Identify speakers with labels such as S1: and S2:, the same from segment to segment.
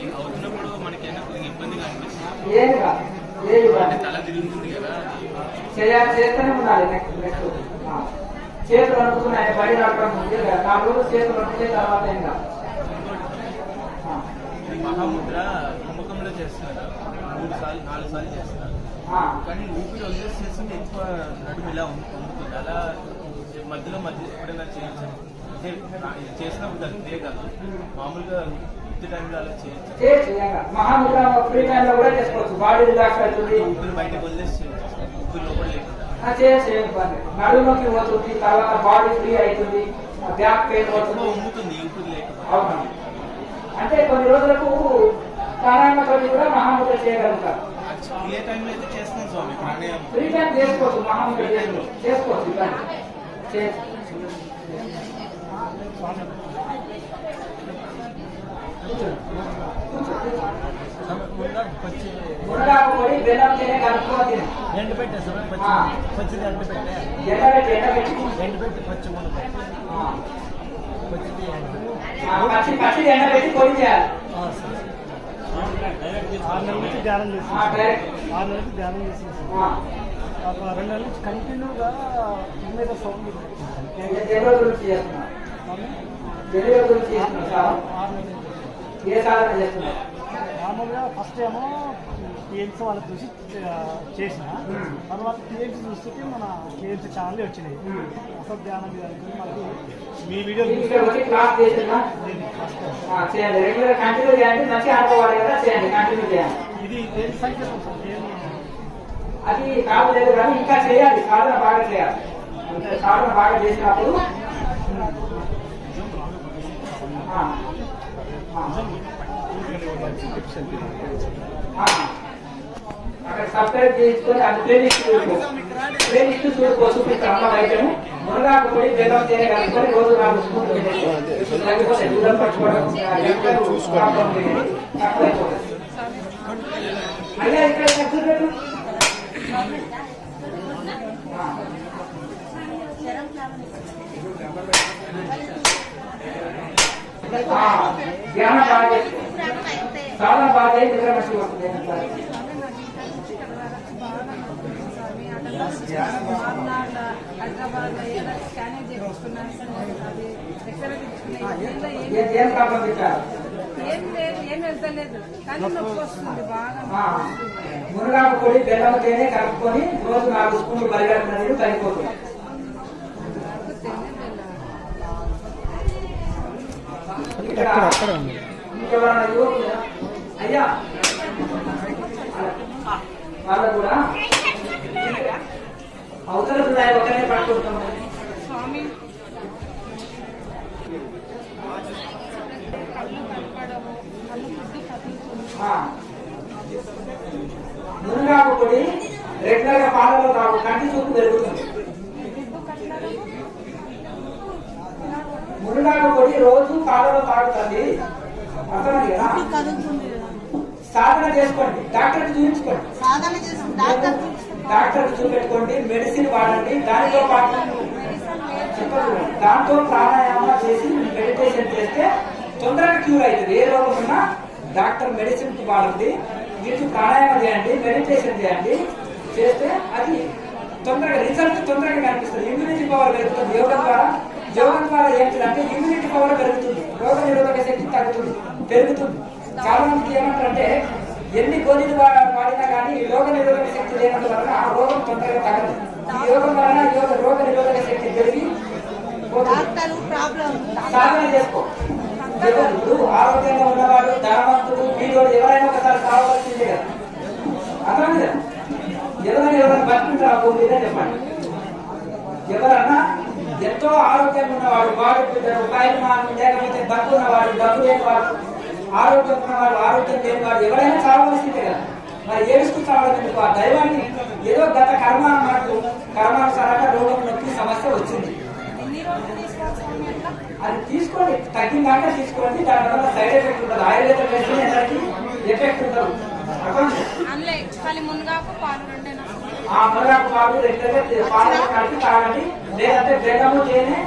S1: అవుతున్నప్పుడు మనకైనా కొద్దిగా ఇబ్బందిగా అనిపిస్తుంది. తల తిరుగుతుంది కదా,
S2: చేస్తూనే ఉండాలి. చేతులు అనుకున్నాయి బడి రావడం ముందే 4 రోజులు చేతులు అనుకునే తర్వాత ఇంకా
S1: మహాముద్ర కుంభకంలో చేస్తున్నారు, 3 సార్లు 4 సార్లు చేస్తున్నారు. కానీ ఊపిరి వదిలేసేసి ఎక్కువ నడుము ఇలా ఉంటుంది. అలా మధ్య ఎప్పుడైనా చేసినప్పుడు అంతే కాదు, మామూలుగా టైంలో అలా చేయొచ్చు.
S2: మహాముద్ర ఫ్రీ టైంలో కూడా చేసుకోవచ్చు. బాడీ రిలాక్స్ అవుతుంది.
S1: ఊపిరి బయటకు వదిలేసి ఊపిరి లోపల లేకుండా
S2: నడుములోకి పోతుంది. తర్వాత బాడీ ఫ్రీ అవుతుంది. బ్యాక్ పెయిన్ పోతుంది,
S1: ఉమ్ముతుంది ఊపిరి లేకుండా.
S2: అంటే కొన్ని రోజులకు ప్రాణాయామతో కూడా మహాముద్ర చేయగలుగుతారు.
S1: ఏ టైంలో అయితే చేస్తున్నాం స్వామి ప్రాణాయామం.
S2: ఫ్రీ టైం చేసుకోవచ్చు, మహాముద్ర చేసుకోవచ్చు. మునగాకు పొడి బెల్లం తినే కలుపుకొని
S3: ఎండ పెట్టేసి పచ్చిది ఎండబెట్టి పచ్చి
S2: పచ్చిది ఎండబెట్టి పొడి చేయాలి.
S3: 6 నెలల నుంచి ధ్యానం చేసి 6 నెలల నుంచి ధ్యానం చేసి 2 నెలల నుంచి కంటిన్యూగా మీద సౌండ్ మామూలుగా ఫస్ట్ ఏమో టీఎంసీ వాళ్ళకి చూసి చేసిన తర్వాత టీఎంసీ చూస్తే మన టీఎంసీ ఛానల్ వచ్చినాయి. అసలు ధ్యానం మనకి మీ వీడియో ఇది దేని సంకేతం
S2: అది కావలేదు కానీ ఇంకా చేయాలి. సాధన బాగా చేయాలి. సాధన బాగా చేసినప్పుడు అక్కడ సబ్స్క్రైబ్ చేసుకొని అది ప్లేలిస్ట్ చూడుకో చూపిస్తాను. అమ్మ అయితే మునగాకు పొడి బెల్లం తేనె కలుపుకొని రోజు 4 స్పూన్లు లేకపోతే దూరం పట్టుకోవడం అయ్యా ఇక్కడ చూడలేదు. ధ్యానం బాగా చేసుకో, చాలా బాగా నిద్ర మంచి వస్తుంది. ఏం ప్రాబ్లం చెప్పారు? మునగాకు పొడి బెల్లం తేనె కలుపుకొని రోజు 4 స్పూన్లు బరిగడుపున నీరు సరిపోతుంది. ఇంకెవరన్నా యువకులు అయ్యా వాళ్ళకు కూడా అవతల ఒకనే పట్టుకుంటాము. మునగాకు పొడి రెగ్యులర్ గా పాలలో తాగు, కంటి చూపు పెరుగుతుంది. మునగాకు పొడి రోజు పాలలో తాగుతుంది. అర్థమైంది కదా? సాధన చేసుకోండి, డాక్టర్కి చూపించుకోండి. డాక్టర్కి చూపెట్టుకోండి, మెడిసిన్ వాడండి. దానితో పాటు దాంతో ప్రాణాయామం చేసి మెడిటేషన్ చేస్తే తొందరగా క్యూర్ అవుతుంది. ఏ రోగం ఉన్నా డాక్టర్ మెడిసిన్ వాడండి, మీరు ప్రాణాయామం చేయండి, మెడిటేషన్ చేయండి. చేస్తే అది తొందరగా రిజల్ట్ తొందరగా కనిపిస్తుంది. ఇమ్యూనిటీ పవర్ పెరుగుతుంది. యోగం ద్వారా ఏంటంటే ఇమ్యూనిటీ పవర్ పెరుగుతుంది, రోగ నిరోధక శక్తి పెరుగుతుంది. చాలా మందికి ఏమంటారంటే ఎన్ని గోళీలు వాడినా కానీ రోగ నిరోధక శక్తి లేనందు వలన ఆ రోగం తొందరగా తగదు. ఈ యోగం వలన రోగ నిరోధక శక్తి పెరిగి సాధన చేసుకో. ఇప్పుడు ఆరోగ్యంగా ఉన్నవాడు, ధనవంతుడు, వీడోడు ఎవరైనా ఒకసారి కావాల్సిందే కదా. అర్థమైంది కదా? ఎవరైనా బతుకుంటారు ఆ భూమి మీద చెప్పండి. ఎవరన్నా ఎంతో ఆరోగ్యంగా ఉన్నవాడు, వాడు రూపాయలు లేకపోతే డబ్బు ఉన్నవాడు, డబ్బు లేనివాడు, ఆరోగ్యం ఉన్నవాడు, ఆరోగ్యం లేనివాడు ఎవరైనా చావవలసిందే కదా. మరి ఏడుస్తూ చావడం ఎందుకు? ఆ దైవాన్ని ఏదో గత కర్మ మనకు అది తీసుకోండి, తగ్గిందాక తీసుకోండి. దానివల్ల సైడ్ ఎఫెక్ట్ ఉంటుంది. ఆయుర్వేద మెడిసిన్ ఎనర్జీ ఎఫెక్ట్ ఉండదు.
S4: మునగాకు పాలు
S2: రెగ్యులర్గా పాలు కలిపి తాగండి. లేదంటే బెల్లము తేనె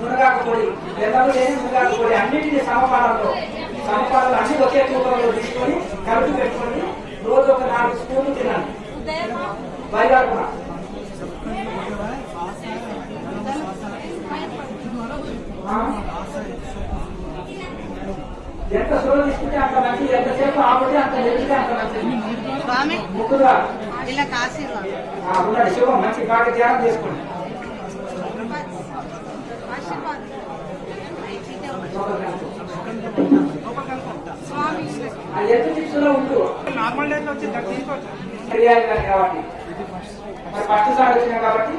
S2: మునగాకు పొడి, బెల్లము తేనె మునగాకు పొడి అన్నింటినీ సమపాలనలో అన్ని ఒకే తూకంలో తీసుకొని కలిపి పెట్టుకోండి. రోజు ఒక 4 స్పూన్లు తినండి. బయలుదేరు కూడా ఎంత స్లో తీసుకుంటే అంత మంచిది, ఎంతసేపు ఆపితే అంత ఎదిగితే అంత మంచిది. ముక్కుగా ఉండండి. శివం మంచి బాగా ధ్యానం చేసుకోండి. ఎంత చిప్స్లో ఉంటూ
S3: నార్మల్ డేస్ వచ్చి
S2: కాబట్టి మరి ఫస్ట్ సార్ వచ్చినా కాబట్టి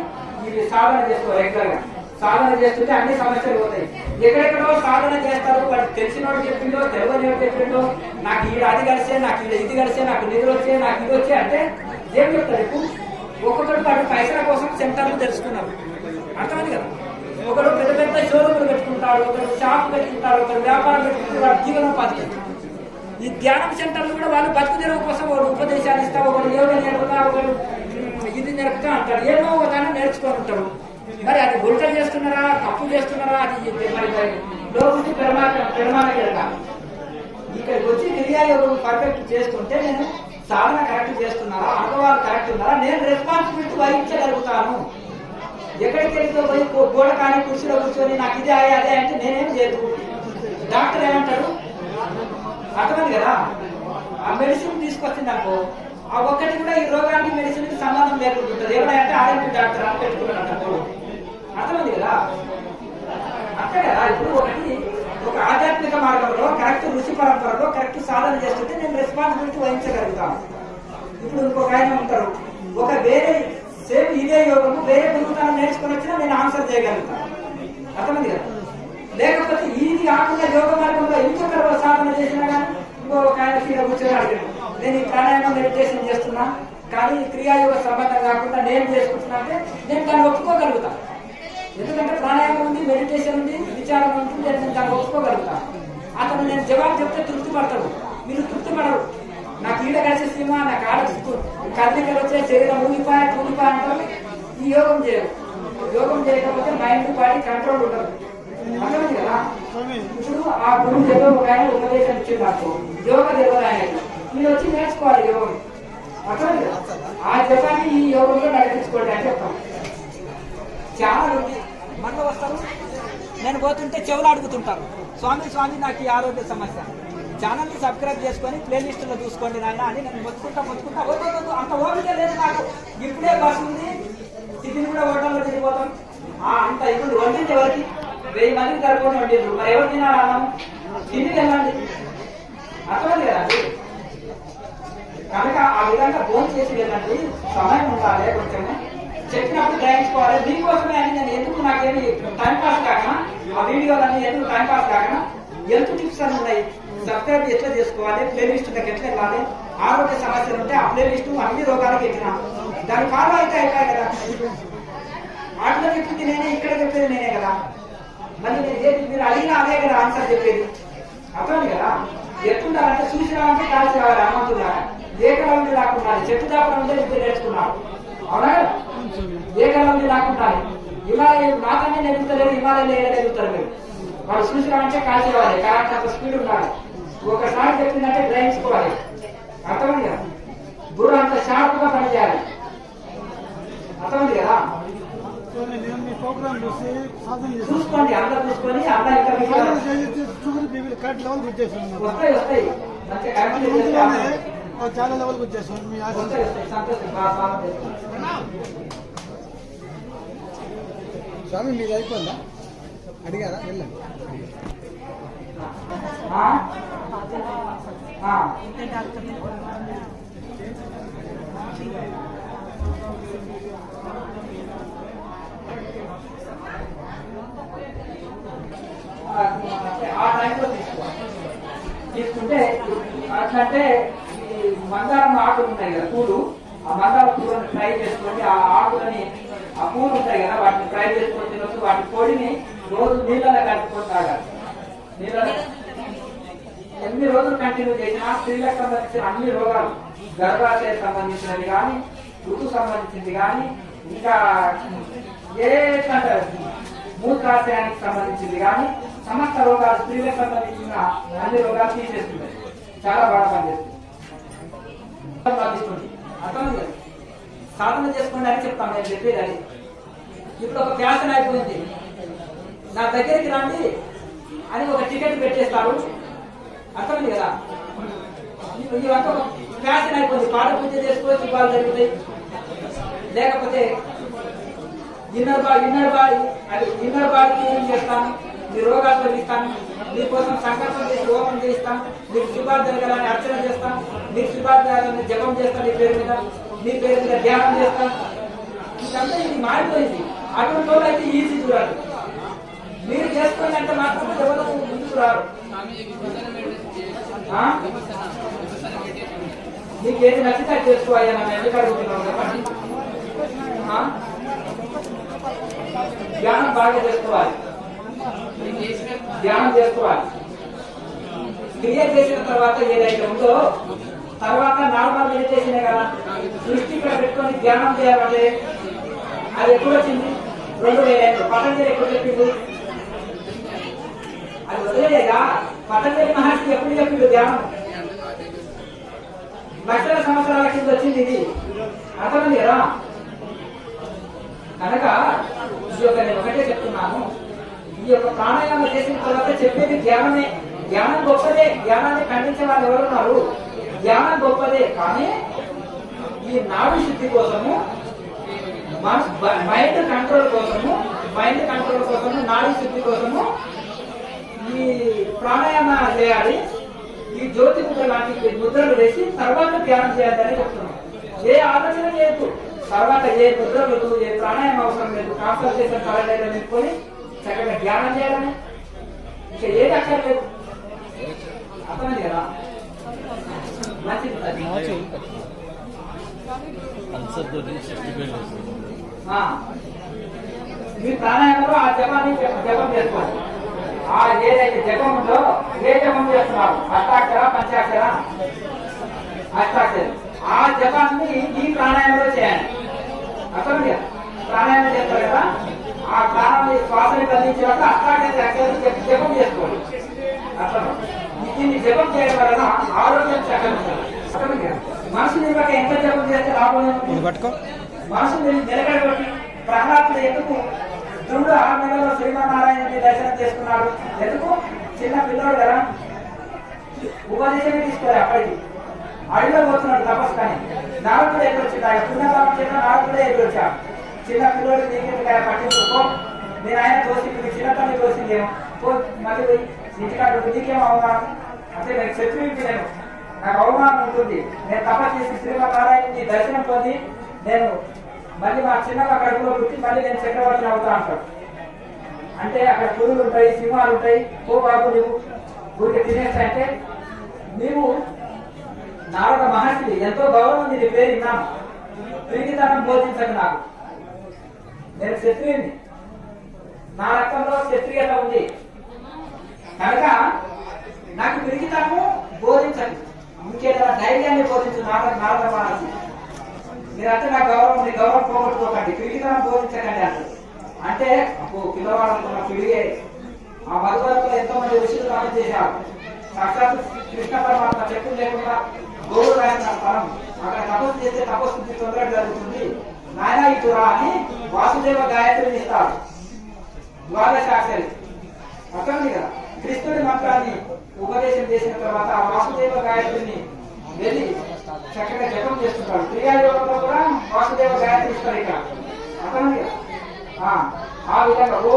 S2: ఇది సాధన చేసుకో. రెగ్యులర్ గా సాధన చేస్తుంటే అన్ని సమస్యలు పోతాయి. ఎక్కడెక్కడో సాధన చేస్తారు, వాడు తెలిసినోడు చెప్పిండో తెలియని చెప్పిండో, నాకు ఈ అది కలిసే, నాకు ఇది కలిసే, నాకు నిధులు వచ్చే, నాకు ఇది వచ్చే అంటే ఏం చెప్తారు? ఇప్పుడు ఒక్కొక్కటి వాడు పైసల కోసం సెంటర్లు తెలుసుకున్నారు. అర్థమైంది కదా. ఒకడు పెద్ద పెద్ద షోరూములు పెట్టుకుంటాడు, ఒకడు షాప్ పెట్టుకుంటాడు, ఒకడు వ్యాపారం పెట్టుకుంటాడు, వాడు జీవనోపాధి. ఈ ధ్యానం సెంటర్లు కూడా వాళ్ళు బతుకు తెరవ కోసం ఒకడు ఉపదేశాలు ఇస్తా, ఒకడు యోగా నేర్పుతా, ఒకడు ఇది నేర్పుతా అంటాడు. ఏమో ఒకదాన్ని నేర్చుకొని ఉంటాడు. మరి అది ఉల్ట చేస్తున్నారా, తప్పు చేస్తున్నారా, అది మరి లోపలికి పెరమానగలగా ఇక్కడికి వచ్చి క్రియాయోగం పర్ఫెక్ట్ చేస్తుంటే నేను సాధన కరెక్ట్ చేస్తున్నారా, అనుభవాలు కరెక్ట్ ఉన్నారా, నేను రెస్పాన్సిబిలిటీ వహించగలుగుతాను. ఎక్కడికి వెళ్తే పోయి గోడ కానీ కుర్చీలో కూర్చొని నాకు ఇదే అదే అంటే నేనేం చేయదు. డాక్టర్ ఏమంటాడు? అర్థమైంది కదా. ఆ మెడిసిన్ తీసుకొచ్చింది అనుకో, ఆ ఒక్కటి కూడా ఈ రోగానికి మెడిసిన్ కి సంబంధం లేకుంటుంటుంది. ఏమైనా ఆర్ఎంపీ డాక్టర్ అని పెట్టుకున్నాడు. అర్థమైంది కదా. అంతే కదా. ఇప్పుడు ఒక ఆధ్యాత్మిక మార్గంలో కరెక్ట్ ఋషి పరంపరలో కరెక్ట్ సాధన చేస్తుంటే నేను రెస్పాన్సిబిలిటీ వహించగలుగుతాను. ఇప్పుడు ఇంకొక ఆయన ఉంటారు, ఒక వేరే సేమ్ ఇదే యోగము వేరే గురువుతాను నేర్చుకుని వచ్చినా నేను ఆన్సర్ చేయగలుగుతాను. అర్థమైంది కదా. లేకపోతే ఇది కాకుండా యోగ మార్గంలో ఇంకొకరు సాధన చేసినా కానీ ఇంకొక ఆయన సీడ కూర్చొని అడిగాను, నేను ఈ ప్రాణాయామం మెడిటేషన్ చేస్తున్నా కానీ క్రియాయోగ సంబంధం కాకుండా నేను చేసుకుంటున్నా అంటే నేను దాన్ని ఒప్పుకోగలుగుతాను. ఎందుకంటే ప్రాణాయామం ఉంది, మెడిటేషన్ ఉంది, విచారం ఉంటుంది, నేను దాన్ని ఒప్పుకోగలుగుతాను. అతను నేను జవాబు చెప్తే తృప్తి పడతాడు, మీరు తృప్తి పడరు. నాకు ఈడ కలిసి సీమా, నాకు ఆడ కదలికలు వచ్చే శరీరం ఊగిపాయ అంటారు. ఈ యోగం చేయరు. యోగం చేయకపోతే మైండ్ బాడీ కంట్రోల్ ఉండదు. అర్థమైంది కదా. ఇప్పుడు ఆ గురువు ఏదో ఒక ఆయన ఉపదేశం ఇచ్చింది నాకు, యోగ తెలియదు ఆయన, మీరు వచ్చి నేర్చుకోవాలి యోగం. అర్థమైంది కదా. ఆ జపాన్ని ఈ యోగంలో నడిపించుకోండి అని చెప్తాం. చాలా మనలో వస్తారు, నేను పోతుంటే చెవులు అడుగుతుంటారు, స్వామి నాకు ఈ ఆరోగ్య సమస్య. ఛానల్ ని సబ్స్క్రైబ్ చేసుకొని ప్లేలిస్ట్ లో చూసుకోండి నాయన అని నేను మొత్తుకుంటా అంత ఓపిక లేదు నాకు. ఇప్పుడే బస్సు ఉంది, టిఫిన్ కూడా హోటల్లో తిరిగిపోతాం. అంత ఇప్పుడు వండింది ఎవరికి? 1000 మందికి సరిపోయి వండిండ్రు. మరి ఎవరు తినాలి అన్నాము? తిండికి వెళ్ళండి. అర్థమైంది కదా. కనుక ఆ విధంగా ఫోన్ చేసి వెళ్ళండి. సమయం ఉండాలి, కొంచెం చెప్పినప్పుడు గ్రహించుకోవాలి. దీనికోసమే అని నేను ఎందుకు నాకేమి టైంపాస్ కాకుండా ఆ వీడియోలన్నీ ఎందుకు టైంపాస్ కాకుండా హెల్త్ టిప్స్ అని ఉన్నాయి. సబ్స్క్రైబ్ ఎట్లా చేసుకోవాలి, ప్లేలిస్ట్ ఎట్లా వెళ్ళాలి, ఆరోగ్య సమస్యలు ఉంటే ఆ ప్లేలిస్ట్ అన్ని రోగాలకు ఎక్కిన దాన్ని ఫాలో అయితే అయిపోయాయి కదా. వాటిలో చెప్పింది నేనే, ఇక్కడ చెప్పేది నేనే కదా. మళ్ళీ నేను మీరు అడిగినా అదే కదా ఆన్సర్ చెప్పేది. అర్థమైంది కదా. ఎట్లుండాలంటే చూసి రావాలంటే కాల్చి రావాలి. హనుమంతుడా ఏకలవ్యుడు లాక్కుంటా, చెట్టు దాకా ఉంటే ఇప్పుడు నేర్చుకున్నాడు. అవునా? ఏకలవ్యుడు లాక్కుంటా. హిమాలయ నాకనే నెరుగుతలేదు, హిమాలయంలో నెరుగుతారు మీరు. వాళ్ళు చూసి రావాలంటే కాల్చి రావాలి. కాబట్టి అంత స్పీడ్ ఉండాలి. ఒకసారి చెప్పిందంటే గ్రహించుకోవాలి. అర్థమైంది కదా. గురువు అంత షార్ప్ గా పనిచేయాలి. అర్థమైంది కదా. చూసుకోండి, అందరూ చూసుకొని అందరూ వస్తాయి.
S3: చాలా లెవెల్కి వచ్చేసాం. మీ స్వామి మీరు అయిపోయిందా? అడిగారా? వెళ్ళండి.
S2: ఆ టైంలో తీసుకుంటే అట్లంటే ఈ మందారం ఆకులు ఉంటాయి కదా, పూలు, ఆ మందారం పూలను ఫ్రై చేసుకోండి. ఆ ఆకులని ఆ పూలు ఉంటాయి కదా వాటిని ఫ్రై చేసుకొని తినొచ్చు. వాటి పొడిని రోజు నీళ్ళలో కలుపుకొని తాగాలి. నీళ్ళలో ఎన్ని రోజులు కంటిన్యూ చేసినా స్త్రీలకు సంబంధించిన అన్ని రోగాలు, గర్భాశయానికి సంబంధించినవి కానీ, ఋతు సంబంధించింది కానీ, ఇంకా మూత్రాశయానికి సంబంధించింది కానీ, సమస్త రోగాలు, స్త్రీలకు సంబంధించిన అన్ని రోగాలు తీసేస్తున్నాయి. చాలా బాగా పనిచేస్తుంది. అర్థం లేదు, సాధన చేసుకోండి అని చెప్తాను నేను చెప్పేది అది. ఇప్పుడు ఒక ఫ్యాషన్ అయిపోయింది, నా దగ్గరికి రండి అని ఒక టికెట్ పెట్టేస్తారు. అర్థమైంది కదా, ఇవంతా ఒక ఫ్యాషన్ అయిపోయింది. పాట పూజ చేసుకోవచ్చు, శుభాలు జరుగుతాయి. లేకపోతే ఇన్నర్ బాడీకి ఏం చేస్తాను, మీ రోగాలు తొలగిస్తాను, మీకోసం సంకల్పం చేసి హోమం చేయిస్తాను, మీకు శుభాలు జరగాలని అర్చన చేస్తాను, మీకు శుభాలు జరగాలని జపం చేస్తాను, మీ పేరు మీద ధ్యానం చేస్తాను. ఇదంతా ఇది మారిపోయింది. అటువంటి వాళ్ళు అయితే ఈజీ చూడాలి. మీరు చేసుకున్నంత మాత్రం ఎవరు ముందుకు రారు. నీకు ఏది నచ్చితే చేసుకోవాలి. మనం ఎందుకు అడుగుతున్నాం చెప్పండి. ధ్యానం బాగా చేసుకోవాలి, ధ్యానం చేసుకోవాలి. క్రియ చేసిన తర్వాత ఏదైతే ఉందో తర్వాత నార్మల్ మెడిటేషన్ కదా, దృష్టి ఇక్కడ పెట్టుకొని ధ్యానం చేయాలంటే అది ఎప్పుడు వచ్చింది? 2005 పతంజలి ఎప్పుడు చెప్పింది? అది వదిలేదా? పతంజలి మహర్షి ఎప్పుడు చెప్పిండు ధ్యానం? లక్షల సంవత్సరాల కింద వచ్చింది ఇది. అర్థమైంది కదా? కనుక ఈ యొక్క నేను ఒకటే చెప్తున్నాను, ఈ యొక్క ప్రాణాయామం చేసిన తర్వాత చెప్పేది ధ్యానమే. ధ్యానం గొప్పదే, ధ్యానాన్ని ఖండించే వాళ్ళు ఎవరున్నారు? ధ్యానం గొప్పదే, కానీ ఈ నాడు శుద్ధి కోసము, మైండ్ కంట్రోల్ కోసము, నాడీ శుద్ధి కోసము ఈ ప్రాణాయామ చేయాలి. ఈ జ్యోతి ముద్ర లాంటి ముద్రలు వేసి తర్వాత ధ్యానం చేయాలని చెప్తున్నాం. ఏ ఆలోచన చేయొద్దు, తర్వాత ఏ ముద్రలు, ఏ ప్రాణాయామం అవసరం లేదు. కాన్సన్ట్రేషన్ కాలేజీలో నింపుకొని చక్కగా ధ్యానం చేయాలని, ఇంకా ఏది అక్కర్లేదు. అర్థమైంది కదా? మంచిది. మీ ప్రాణాయామంలో ఆ జపాన్ని జపం చేసుకోండి. ఆ ఏదైతే జపం ఉందో, ఏ జపం చేస్తున్నారు, అష్టాక్షర, పంచాక్షర, అష్టాక్షర, ఆ జపాన్ని ఈ ప్రాణాయామంలో చేయండి. అర్థమైంది? ప్రాణాయామం చేస్తారు కదా, ఆ ప్రాణాన్ని శ్వాసని కదిలించాక అష్టాక్షర జపం చేసుకోండి. అర్థం. దీన్ని జపం చేయడం వలన ఆరోగ్యం చక్కగా ఉంటుంది. మనసుని బట్టి ఎంత జపం చేస్తే లాభం ఏమిటి? మనసుని నిలబెట్టి ప్రహ్లాదుడు ఎందుకు ధ్రువుడు 6 నెలల్లో శ్రీమన్నారాయణుడిని దర్శనం చేసుకున్నాడు? ఎందుకు? చిన్న పిల్లడు కదా, ఉపదేశమే తీసుకోవాలి. అప్పటికి అడిలో పోతున్నాడు తపస్సు. కానీ నారదుడు ఎదురొచ్చింది. ఆయన పుణ్యకాలం చేత నారదుడే ఎదురొచ్చాడు. చిన్న పిల్లడు నీకు పట్టించుకో, నేను ఆయన తోసి చిన్నతల్లి తోసిందేమో, మళ్ళీ పోయి ఇంటికాడు నీకేమో అవమానం అంటే నేను సెక్యూరిటీ, నాకు అవమానం ఉంటుంది. నేను తపస్సు చేసి శ్రీమన్నారాయణుని దర్శనం పొంది నేను మళ్ళీ మా చిన్నగా కడుపులో పుట్టి మళ్ళీ నేను చక్రవర్తిని అవుతా అంటాడు. అంటే అక్కడ పులులు ఉంటాయి, సింహాలు ఉంటాయి. ఓ బాబు నువ్వు ఊరికి తినేస్తా నీవు నారద మహర్షి, ఎంతో గౌరవం నీ పేరు విన్నాను, తిరిగితనం బోధించండి నాకు. నేను క్షత్రియుని, నా రక్తంలో క్షత్రియత ఉంది కనుక నాకు తిరిగితనము బోధించండి, ఇంకేదైనా ధైర్యాన్ని బోధించు నారద మహర్షి. మీరంటే నా గౌరవం, నీ గౌరవం పోగొట్టుకోకండి, తిరిగితనం బోధించకండి అంటారు. అంటే పిల్లవాళ్ళకున్న పిడిగే ఆ మధువరంలో ఎంతో మంది ఋషులు తపస్సు చేశారు. సాక్షాత్ కృష్ణ పరమాత్మ చెప్పులు లేకుండా గోవులు రాసిన ఫలం అక్కడ తపస్సు చేస్తే తపస్సు తొందరగా జరుగుతుంది. నాయన ఇటురా అని వాసుదేవ గాయత్రిని ఇస్తాడు ద్వాదశాక్షరి. అర్థమైంది కదా? కృష్ణుడి మంత్రాన్ని ఉపదేశం చేసిన తర్వాత ఆ వాసుదేవ గాయత్రిని వెళ్ళి చక్కగా జపం చేస్తుంటాడు. క్రియాయోగంలో కూడా వాసుదేవ గాయత్రి ఇస్తారు ఇక్కడ. అర్థమైంది కదా? ఆ విధంగా ఓ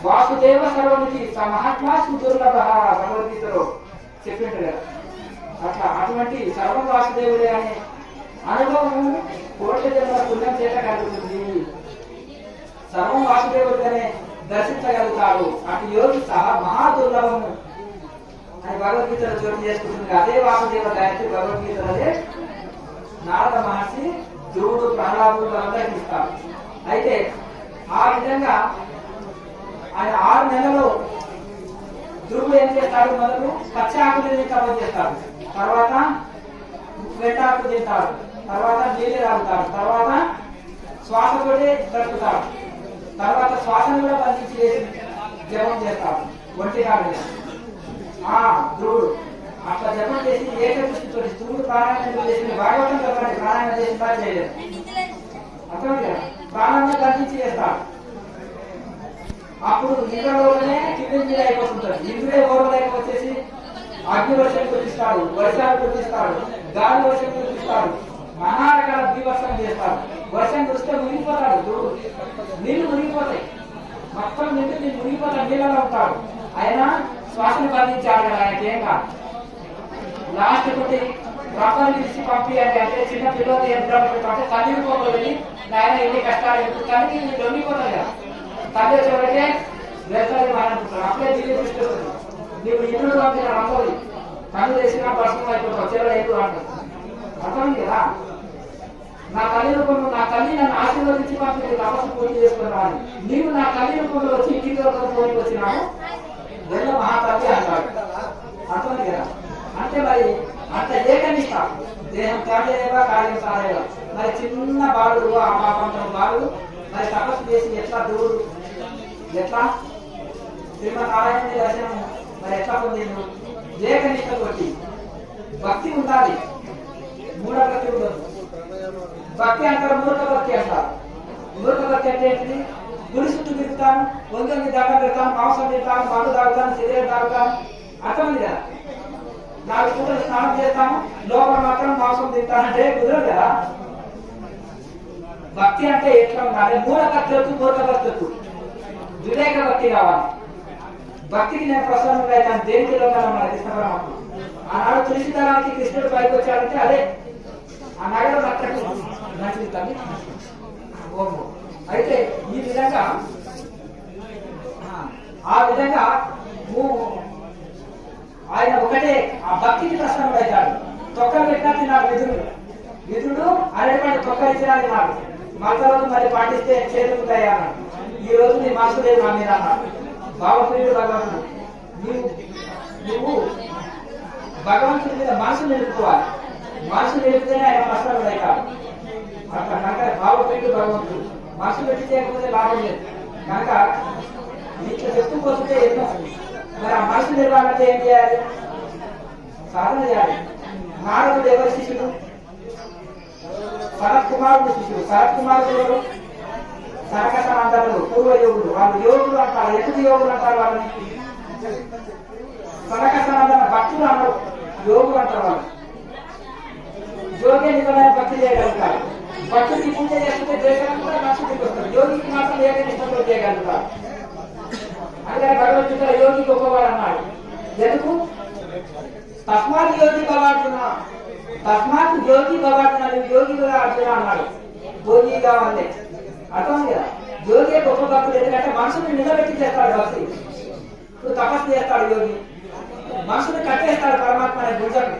S2: వాసుదేవ సర్వనికి మహాత్మా సుదుర్లభ భగవద్గీతలో చెప్పిండు కదా. అట్లా అటువంటి సర్వం వాసుదేవుడే అనే అనుభవం కోట్ల జన్మల పుణ్యం చేత కలుగుతుంది. సర్వం వాసుదేవుడిగానే దర్శించగలుగుతాడు. అటు యోగి సహా మహాదుర్లభము అని భగవద్గీతలో చోటు చేసుకుంటుంది. అదే వాసుదేవ గాయత్రి భగవద్గీతలదే నారద మహర్షి ధ్రువుడు ప్రహ్లాదుడు అందరికి ఇస్తారు. అయితే ఆ విధంగా ఆయన 6 నెలలు ధ్రువుడు ఏం చేస్తాడు? మొదలు పచ్చి ఆకులు కవర్ చేస్తాడు, తర్వాత వెంటాకు తింటాడు, తర్వాత నీళ్ళు తాగుతాడు, తర్వాత శ్వాసతోటి బ్రతుకుతాడు, తర్వాత శ్వాసను కూడా బంధించి వేసి జపం చేస్తాడు ఒంటిగాడు. ధ్రువుడు అట్లా జపం చేసి ఏకదృష్టితో ధ్రువుడు ప్రాణాయామం చేసింది. భాగవతం చెప్పండి, ప్రాణాయామం చేసిందా చేయలేదు. అర్థమైంది కదా? ప్రాణాన్ని బంధించి వేస్తాడు. అప్పుడు ఇంద్రలోనే కింద అయిపోతుంటాడు. ఇంద్రుడే ఓర్వలేక వచ్చేసి అగ్ని వర్షం కురిపిస్తాడు, వర్షాలు కురిపిస్తాడు, గాలి వర్షం కురిపిస్తాడు, నానా రకాల బీవర్షం చేస్తాడు. వర్షం కురిస్తే మునిగిపోతాడు ధ్రువుడు, నీళ్లు మునిగిపోతాయి, మొత్తం నీళ్ళు మునిగిపోతాడు, నీళ్ళలో ఉంటాడు. ఆయన శ్వాసను బంధించాడు కదా, ఆయనకి ఏం కాదు. లాస్ట్ ఒకటి రబ్బర్ని తీసి పంపి అంటే చిన్న పిల్లలు అంటే తల్లి రూపంలో వెళ్ళి ఆయన ఎన్ని కష్టాలు తల్లికి దొంగిపోతాడు కదా, తల్లి వచ్చేవరకే వేస్తాడు అనుకుంటాడు. అప్పుడే దిల్లి దృష్టి వస్తుంది. నీవు ఇంట్లో పంపిన రంగోలి కన్ను చేసినా పర్సనల్ అయిపోతావు, చివరి ఎప్పుడు అంటారు. అర్థమైంది కదా? నా తల్లి రూపంలో నా తల్లి నన్ను ఆశీర్వదించి పంపించి తపస్సు పూర్తి చేసుకున్నాను. నీవు నా తల్లి రూపంలో వచ్చి ఇంటికి పోయి వచ్చినావు, వెళ్ళ మహాతల్లి అంటాడు. అర్థమైంది కదా? అంటే మరి అంత ఏకనిష్ట, దేహం త్యాగేవా కార్యం సారేవా. మరి చిన్న బాలుడు, ఆ పాపంతో బాలుడు మరి తపస్సు చేసి ఎట్లా ధ్రువుడు ఎట్లా శ్రీమన్నారాయణ దర్శనం మరి ఎట్లా పొందిండు? ఏకనిష్ట కొట్టి భక్తి ఉండాలి, మూఢ భక్తి ఉండదు. భక్తి అంటారు మూర్ఖ భక్తి అంటారు. మూర్ఖ భక్తి అంటే ఏంటిది? గుడి చుట్టూ తిరుగుతాను, వందకి దండం పెడతాను, మాంసం తింటాను, మందు తాగుతాను, సిగరెట్ తాగుతాను, అర్థమైంది కదా? 4 పూటలు స్నానం చేస్తాను, లోపల మాత్రం మాంసం తింటానంటే కుదరదు కదా. భక్తి అంటే ఎట్లా ఉండాలి? మూఢ భక్తి వద్దు, మూర్ఖ భక్తి వద్దు, వివేక భక్తి కావాలి. భక్తికి నేను ప్రసన్నంగా అవుతాను. దేనికి లోకాలన్నా కృష్ణ పరమాత్మ ఆనాడు తులసిదళానికి కృష్ణుడు పైకి వచ్చాడంటే అదే ఆ నగర భక్తుడు నచ్చుతుంది. అయితే ఈ విధంగా ఆ విధంగా ఆయన ఒకటే ఆ భక్తికి ప్రసన్నుడు అవుతాడు. తొక్కలు పెట్టినా తిన్నాడు విధుడు. విధుడు అరటిపండు తొక్క ఇచ్చినా తిన్నాడు. మంత్రాలు మరి పాటిస్తే చేరుకుంటాయి అన్నాడు. ఈ రోజు నీ మనసు లేదు నా మీద అన్నాడు. భావప్రియుడు భగవంతుడు. నువ్వు భగవంతుడి మీద మనసు నిలుపుకోవాలి. మనసు నిలిపితేనే ఆయన ప్రసన్నుడు అవుతాడు. అట్లా కనుక భావప్రియుడు భగవంతుడు. మనసు పెట్టి చేయకపోతే లాభం లేదు. కనుక ఇట్లా చెప్పుకోతుంటే ఎన్నో. మరి ఆ మనసు నిలవాలంటే ఏం చేయాలి? సాధన చేయాలి. నారదుడు ఎవరి శిష్యుడు? సనత్ కుమారుడు శిష్యుడు. సనత్ కుమారుడు ఎవరు? సనక సనందనుడు, పూర్వ యోగుడు. వాళ్ళు యోగులు అంటారు. ఎందుకు యోగులు అంటారు వాళ్ళని? సనక సనందన భక్తులు అన్నారు, యోగులు అంటారు వాళ్ళు. యోగి నిజమైన భక్తి చేయగలుగుతారు. భక్తుడికి పూజ చేస్తుంటే దేశాలంతా మనసు వస్తారు. యోగికి మాత్రం ఏకనిష్టంతో చేయగలుగుతారు. అందుకని భగవద్గీతలో యోగి గొప్పవాడు అన్నాడు. ఎందుకు? తస్మాత్ యోగి భవార్జున, తస్మాత్ యోగి భవార్జున, యోగిగా అర్జున అన్నాడు. యోగిగా ఉంది అర్థం కదా. యోగి గొప్ప భక్తుడు. ఎందుకంటే మనసుని నిలబెట్టి చేస్తాడు భక్తి. ఇప్పుడు తపస్సు చేస్తాడు యోగి, మనసుని కట్టేస్తాడు పరమాత్మ అనే భుజకు.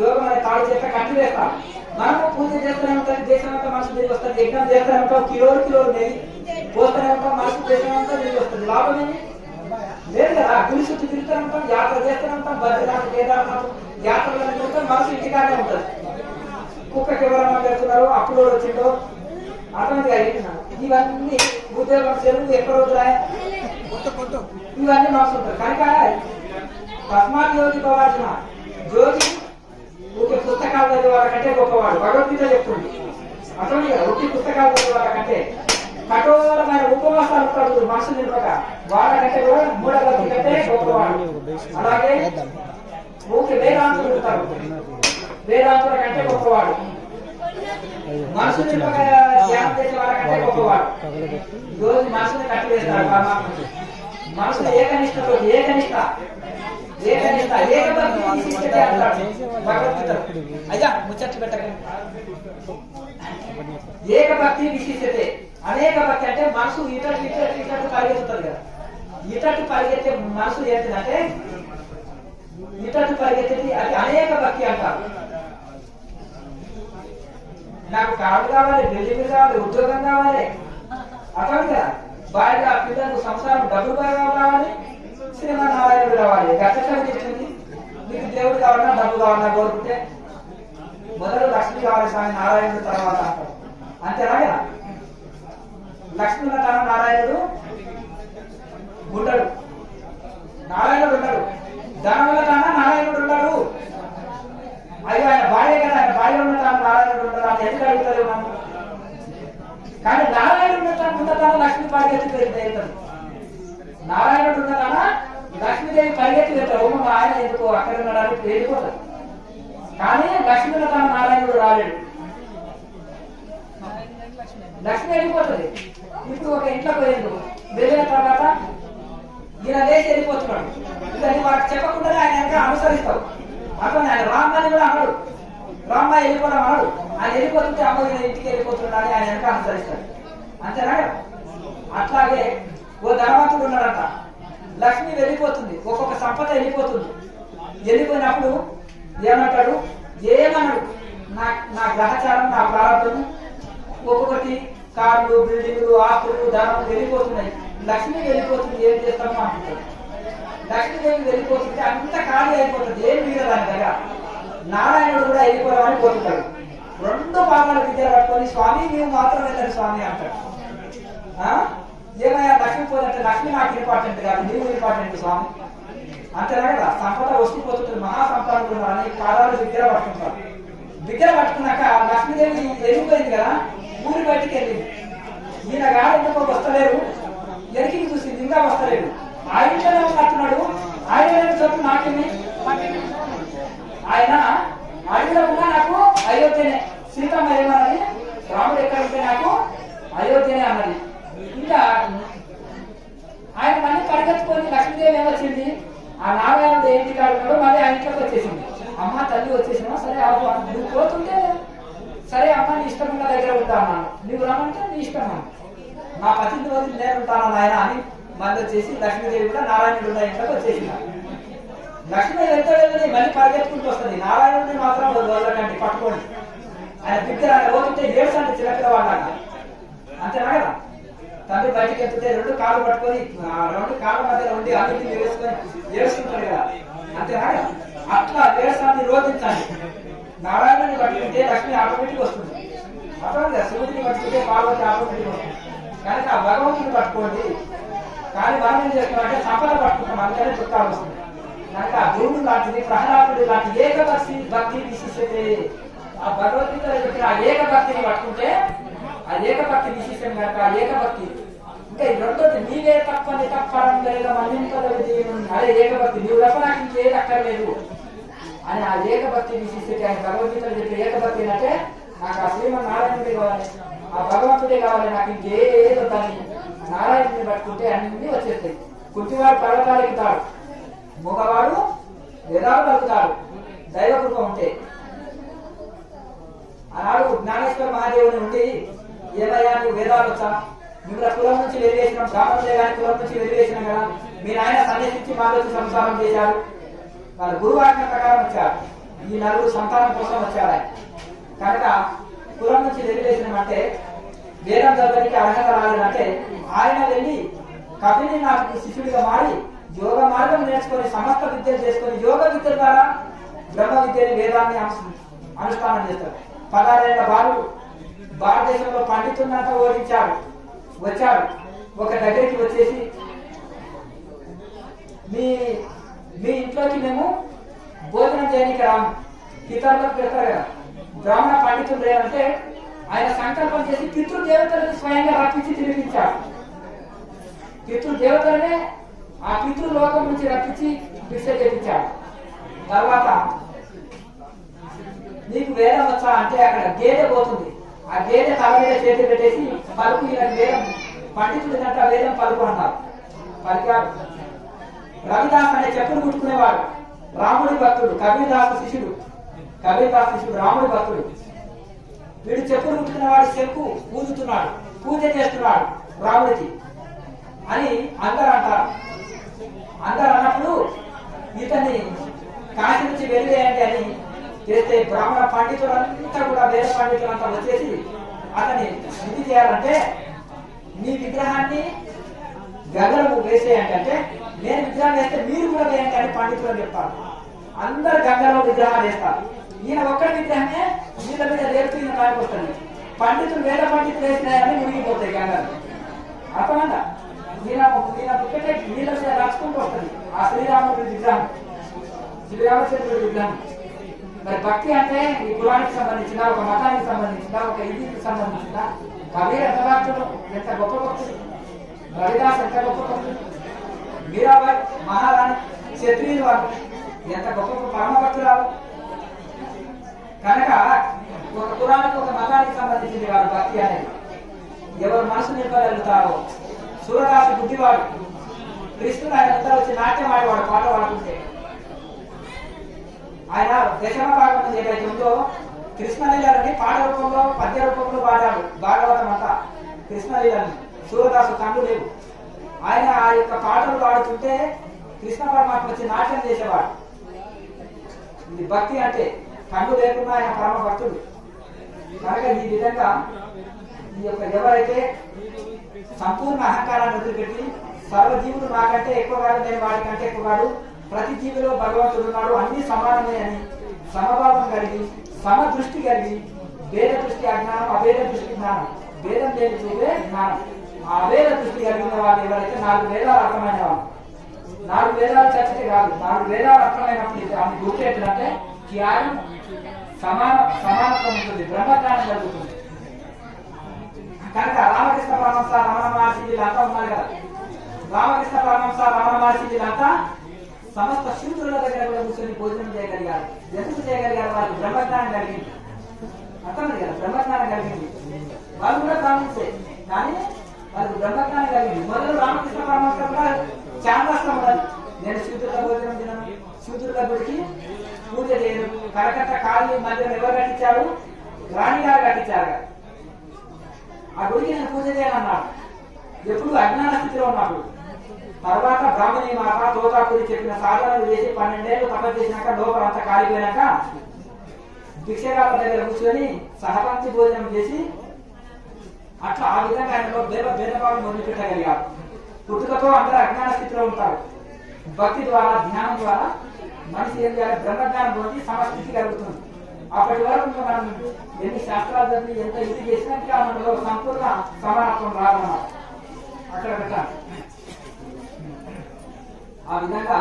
S2: యోగం అనే తాడు చేత కట్టి వేస్తాడు. మనము పూజ చేస్తూనే ఉంటాం, దేశం అంతా మనసు తిరిగి వస్తుంది. యజ్ఞం చేస్తూనే ఉంటాం, కిలోలు నెయ్యి పోస్తూనే ఉంటాం, మనసు దేశం అంతా తిరిగి వస్తుంది. లాభం ఏంటి? లేదు కదా. గుడి చుట్టూ తిరుగుతూనే ఉంటాం, యాత్ర చేస్తూనే ఉంటాం, బద్రీనాథ్ కేదార్నాథ్ యాత్రలు ఉంటాం, మనసు ఇంటికానే ఉంటుంది. కుక్కకి ఎవరన్నా పెడుతున్నారు, అప్పుడు వచ్చిందో అర్థమైంది కదా. ఇవన్నీ ఉద్యోగం చెరువు ఎక్కడ వద్దురాయ ఇవన్నీ మనసు ఉంటారు. కనుక తస్మాత్ యోగి భవార్జున, యోగి ఊరికి పుస్తకాలు చదివే వాళ్ళకంటే గొప్పవాడు. భగవద్గీత చెప్తుంది అర్థమైంది కదా. ఉట్టి పుస్తకాలు చదివే వాళ్ళకంటే కఠోరమైన ఉపవాసాలు ఉంటాడు మనసు నిలవక, వాళ్ళకంటే కూడా మూఢ భక్తి కంటే గొప్పవాడు. అలాగే ఊరికి వేదాంతులు ఉంటారు, వేదాంతుల కంటే గొప్పవాడు. మనసు నిలవక ధ్యానం చేసే వాళ్ళకంటే గొప్పవాడు. రోజు మనసుని కట్టివేస్తాడు పరమాత్మ. మనసుని ఏకనిష్టతో ఏకనిష్ట ఏకనిష్ట ఏకభక్తి విశిష్టత అంటాడు భగవద్గీత. అయ్యా ముచ్చట్లు పెట్టకండి. ఏకభక్తి విశిష్టతే. అనేక భక్తి అంటే మనసు ఇటట్టు ఇటట్టు ఇటట్టు పరిగెత్తుతుంది కదా. ఇటట్టు పరిగెత్తే మనసు ఏంటంటే ఇటట్టు పరిగెత్తేది అది అనేక భక్తి అంటారు. నాకు కారు కావాలి, బిల్డింగ్ కావాలి, ఉద్యోగం కావాలి, అర్థం కదా భార్య పిల్లలకు సంసారం డబ్బులు బాగా రావాలి శ్రీమన్నారాయణుడు రావాలి గట్టం చెప్తుంది మీకు దేవుడు కావాలన్నా డబ్బు కావాలన్నా కోరుకుంటే మొదలు లక్ష్మి కావాలి స్వామి నారాయణుడు తర్వాత అంటారు అంతేనా కదా లక్ష్మి ఉన్న తన నారాయణుడు ఉండడు నారాయణుడు ఉండడు ధనముల తన నారాయణుడు ఉండడు అయ్యో ఆయన భార్య కదా ఆయన భార్య ఉన్న తన నారాయణుడు ఉండడు అని ఎందుకు అడుగుతారు మనం కానీ నారాయణుడు ఉన్న తన లక్ష్మి పరిగెత్తి వెళ్తాడు నారాయణుడు ఉన్న తన లక్ష్మీదేవి పరిగెత్తి వెళ్తారు మా ఆయన ఎందుకు అక్కడ ఉండడానికి వెళ్ళిపోతారు కానీ లక్ష్మి ఉన్న తన నారాయణుడు రాలేడు లక్ష్మి వెళ్ళిపోతుంది ఇప్పుడు ఒక ఇంట్లో పోయిండు వెళ్ళిన తర్వాత ఈయన లేచి వెళ్ళిపోతున్నాడు ఇది వాళ్ళకి చెప్పకుండానే ఆయన వెనక అనుసరిస్తావు అతను ఆయన రామ్మాని కూడా అన్నాడు రామ్మ వెళ్ళిపోవడం అన్నాడు ఆయన వెళ్ళిపోతుంటే అమ్మ ఇంటికి వెళ్ళిపోతున్నాడు ఆయన వెనక అనుసరిస్తాడు అంతేనా అట్లాగే ఓ ధనవంతుడు ఉన్నాడంట లక్ష్మి వెళ్ళిపోతుంది ఒక్కొక్క సంపద వెళ్ళిపోతుంది వెళ్ళిపోయినప్పుడు ఏమంటాడు ఏమన్నాడు నా గ్రహచారం నా ప్రారంభం ఒక్కొక్కటి కార్లు బిల్డింగ్లు ఆస్తులు ధనం వెళ్ళిపోతున్నాయి లక్ష్మి వెళ్ళిపోతుంది ఏం చేస్తామో అంటున్నాడు లక్ష్మీదేవి వెళ్ళిపోతుంటే అంత ఖాళీ అయిపోతుంది ఏం మిగలదాని దగ్గర నారాయణుడు కూడా వెళ్ళిపోదామని పోతుంటాడు రెండు భాగాలు విద్య పట్టుకొని స్వామి మేము మాత్రం వెళ్ళండి స్వామి అంటాడు ఏమయ్యా లక్ష్మి పోదంటే లక్ష్మి నాకు ఇంపార్టెంట్ కాదు నీవు ఇంపార్టెంట్ స్వామి అంతేనా కదా సంపద వస్తుపోతుంటుంది మహాసంపన్నులు ఉన్నారని పాదాలు విద్య పట్టుకుంటారు విద్య పట్టుకున్నాక లక్ష్మీదేవి వెళ్ళిపోయింది కదా ఊరి బయటికి వెళ్ళింది ఈయన గాలి ఎందుకో వస్తలేరు ఎరికి చూసింది ఇంకా వస్తలేడు ఆ ఇంట్లోనే కట్టున్నాడు ఆయన చోటు నాకేమి ఆయన అడవిలో ఉన్నా నాకు అయోధ్యనే సీతమ్మ ఏమన్నది రాముడు ఎక్కడ ఉంటే నాకు అయోధ్యనే అన్నది ఇంకా ఆయన మళ్ళీ పరిగెత్తుకొని లక్ష్మీదేవి ఏమొచ్చింది ఆ నారాయణుడు ఏంటి కాడున్నాడు మళ్ళీ ఆ ఇంట్లోకి వచ్చేసింది అమ్మ తల్లి వచ్చేసినా సరే నువ్వు పోతుంటే సరే అమ్మ నీ ఇష్టం ఉన్న దగ్గర ఉంటా అన్నాను నువ్వు రమ్మంటే నీ ఇష్టం అన్నాను నా పతిని వదిలి నేను ఉంటాను ఆయన అని మళ్ళీ వచ్చేసి లక్ష్మీదేవి కూడా నారాయణుడు ఉన్న ఇంట్లోకి వచ్చేసింది లక్ష్మీదేవి ఎంత వెళ్ళి మళ్ళీ పరిగెత్తుకుంటూ వస్తుంది నారాయణుడిని మాత్రం వదలకండి పట్టుకోండి ఆయన బిడ్డ ఆయన పోతుంటే ఏడ్చండి చిలకల వాళ్ళ అంతేనా కదా తండ్రి బయటికి ఎత్తితే రెండు కాళ్ళు పట్టుకొని రెండు కాళ్ళ మధ్యలో ఉండి అన్నింటినీ వేసుకొని ఏడుస్తుంటాడు కదా అంతేనా కదా అట్లా వేసాన్ని రోధించండి నారాయణుని పట్టుకుంటే లక్ష్మి ఆటోమేటిక్ వస్తుంది అర్థం కదా శివుడిని పట్టుకుంటే పార్వతి ఆటోమేటిక్ వస్తుంది కనుక ఆ భగవంతుని పట్టుకోండి కానీ మనం ఏం చేస్తున్నామంటే సంపద పట్టుకుంటాం అందుకనే చుట్టాలు వస్తుంది కనుక గురువు లాంటిది ప్రహ్లాదుడి లాంటి భక్తి విశిష్టతే ఆ భగవద్గీతలో చెప్పిన ఆ ఏకభక్తిని పట్టుకుంటే ఆ ఏకభక్తి విశిష్టం కనుక ఆ ఏకభక్తి ఇంకా ఈ రెండోది నీవే తప్పని తప్పడం లేదా మన్నింపదవి అదే ఏకభక్తి నీవు తప్ప నాకు ఇంకేది అక్కర్లేదు అని ఆ ఏకభక్తి విశిష్టతే ఆయన భగవద్గీతలో చెప్పిన ఏకభక్తి అంటే నాకు ఆ శ్రీమన్నారాయణుడే కావాలి ఆ భగవంతుడే కావాలి నాకు ఇంకేదో దాన్ని నారాయణుడిని పట్టుకుంటే అన్ని వచ్చేస్తాయి కుంటివాడు పర్వతాలు ఎక్కుతాడు మగవాడు వేదాలు పలుకుతాడు దైవ కృప ఉంటే ఆనాడు జ్ఞానేశ్వర మహాదేవుని ఉండి ఏమయ్యా నువ్వు వేదాలు వచ్చా మిమ్మల్ని కులం నుంచి వెలివేసినాం బ్రాహ్మణులే కానీ కులం నుంచి వెలివేసినాం కదా మీ నాయన సన్యాసించి మాలోచి సంసారం చేశారు వాళ్ళ గురువాజ్ఞ ప్రకారం వచ్చారు ఈ నలుగురు సంతానం కోసం వచ్చారు ఆయన కనుక కులం నుంచి వెలివేసినామంటే వేదం చదవడానికి అర్హత రాలేదంటే ఆయన వెళ్ళి కపిని నాకు శిష్యుడిగా మారి యోగ మార్గం నేర్చుకొని సమస్త విద్యలు చేసుకొని యోగ విద్య ద్వారా బ్రహ్మ విద్యని వేదాన్ని అనుష్ఠానం చేస్తారు 16 ఏళ్ల బాలుడు భారతదేశంలో పండితున్నంత ఓడించాడు వచ్చాడు ఒక దగ్గరికి వచ్చేసి మీ ఇంట్లోకి మేము భోజనం చేయడానికి రాము ఇతరులకు పెడతారు కదా బ్రాహ్మణ పండితులు లేదంటే ఆయన సంకల్పం చేసి పితృదేవతలను స్వయంగా రప్పించి తినిపించాడు పితృదేవతలనే ఆ పితృలోకం నుంచి రప్పించి భిక్ష చేయించాడు తర్వాత నీకు వేదం వచ్చా అంటే అక్కడ గేదె పోతుంది ఆ గేదె తల మీద చేతి పెట్టేసి పలుకు ఇలా వేదం పండితుడు కంటే వేదం పలుకు అంటారు పలికాడు రవిదాస్ అనే చెప్పులు కుట్టుకునేవాడు రాముడి భక్తుడు కబీర్దాస్ శిష్యుడు రాముడి భక్తుడు వీడు చెప్పులు కుట్టుకునేవాడు చెక్కు పూజుతున్నాడు పూజ చేస్తున్నాడు రాముడికి అని అందరు అంటారు అందరు అన్నప్పుడు ఇతన్ని కాశీ నుంచి వెళ్ళేయండి అని చేస్తే బ్రాహ్మణ పండితులంతా కూడా వేద పండితులంతా వచ్చేసి అతన్ని స్థితి చేయాలంటే మీ విగ్రహాన్ని గంగలో వేసేయండి అంటే నేను విగ్రహం వేస్తే మీరు కూడా వేయండి అని పండితులు చెప్తారు. అందరు గంగలో విగ్రహాలు వేస్తారు. ఈయన ఒక్కడి విగ్రహమే నీళ్ళ మీద రేపు ఈయన కాయకు వస్తుంది. పండితులు వేల పండితులు వేసినాయని మునిగిపోతాయి గంగలు. అర్థమందా? ఈయన ఒక్కటే నీళ్ళ మీద రాసుకుంటూ వస్తుంది ఆ శ్రీరాముడి విగ్రహం, శ్రీరామచంద్రుడి విగ్రహం. మరి భక్తి అంటే ఈ కులానికి సంబంధించిన, ఒక మతానికి సంబంధించిన, ఒక ఇంటికి సంబంధించిన కబీర్ ఎంత భక్తుడు, ఎంత గొప్ప భక్తుడు, రవిదాస్ ఎంత గొప్ప భక్తుడు, మీరాబాయి మహారాణి క్షత్రియులు వారు ఎంత గొప్ప పరమ భక్తురాలు. కనుక ఒక కులానికి, ఒక మతానికి సంబంధించింది వారు భక్తి అనేది. ఎవరు మనసు నింపగలుగుతారో. సూరదాసు బుద్ధివాడు, కృష్ణుడు ఆయన అంతా వచ్చి నాట్యం ఆడేవాడు పాట పాడుతుంటే. ఆయన దశమ భాగవతం ఏదైతే ఉందో కృష్ణలీలని పాట రూపంలో పద్య రూపంలో పాడాడు భాగవతం అంతా. కృష్ణలీలని సూరదాసు కళ్ళు లేవు. ఆయన ఆ యొక్క పాటలు పాడుతుంటే కృష్ణ పరమాత్మ వచ్చి నాట్యం చేసేవాడు. ఇది భక్తి అంటే. కళ్ళు లేకుండా ఆయన పరమ భక్తుడు. కనుక ఈ విధంగా ఈ యొక్క ఎవరైతే సంపూర్ణ అహంకారాన్ని వదిలిపెట్టి సర్వజీవుడు నాకంటే ఎక్కువగాడు, నేను వాడికంటే ఎక్కువగాడు, ప్రతి జీవిలో భగవంతుడు ఉన్నాడు, అన్ని సమానమే అని సమభావం కలిగి, సమదృష్టి కలిగి, భేద దృష్టి అజ్ఞానం, అభేద దృష్టి జ్ఞానం, భేదం లేని చూపే జ్ఞానం, ఆ అభేద దృష్టి కలిగిన వాళ్ళు ఎవరైతే 4 వేదాలు అర్థమైన వాళ్ళు. 4 వేదాలు చచ్చితే కాదు, 4 వేదాలు అర్థమైనప్పుడు అన్ని గుర్తెట్టినంటే త్యాగం సమానత్వం ఉంటుంది, బ్రహ్మజ్ఞానం జరుగుతుంది. కనుక రామకృష్ణ పరమహంస, రమణ మహర్షి వీళ్ళంతా ఉన్నారు కదా. రామకృష్ణ పరమహంస, రమణ మహర్షి వీళ్ళంతా సమస్త శూద్రుల దగ్గర కూడా కూర్చొని భోజనం చేయగలిగారు. ఎందుకు చేయగలిగారు? వారికి బ్రహ్మజ్ఞానం కలిగింది. అర్థమైంది కదా, బ్రహ్మజ్ఞానం కలిగింది. వాళ్ళు కూడా బ్రాహ్మణులే, కానీ వాళ్ళకి బ్రహ్మజ్ఞానం కలిగింది. మొదలు రామకృష్ణ పరమహంస కూడా చాంద్రస్తం ఉన్నది. నేను శూద్రుల భోజనం తినను, శూద్రుల గుడికి పూజ చేయను. కలకత్తా కాళీ మందిరం ఎవరు కట్టించారు? రాణి గారు కట్టించారు. ఆ గుడికి నేను పూజ చేయనన్నాడు. ఎప్పుడు అజ్ఞాన స్థితిలో ఉన్నప్పుడు. తర్వాత బ్రాహ్మణి మాత తోతాపురి చెప్పిన సాధనలు చేసి 12 ఏళ్ళు తపస్సు చేసినాక లోపల అంతా కాలిపోయినాక భిక్షగాల దగ్గర కూర్చొని సహపంచి భోజనం చేసి అట్లా ఆ విధంగా ఆయనలో భేదభావం మొదలుపెట్టగలిగారు. పుట్టుకతో అందరూ అజ్ఞాన స్థితిలో ఉంటారు. భక్తి ద్వారా, ధ్యానం ద్వారా మనిషి ఏం చేయాలి? బ్రహ్మజ్ఞానం పొంది సమస్థితి కలుగుతుంది. అప్పటి వరకు మనం ఎన్ని శాస్త్రాలు చదివి ఎంత ఇది చేసినట్టుగా మనలో సంపూర్ణ సమానత్వం రాదన్నమాట. అక్కడ పెట్టాలి. ఆ విధంగా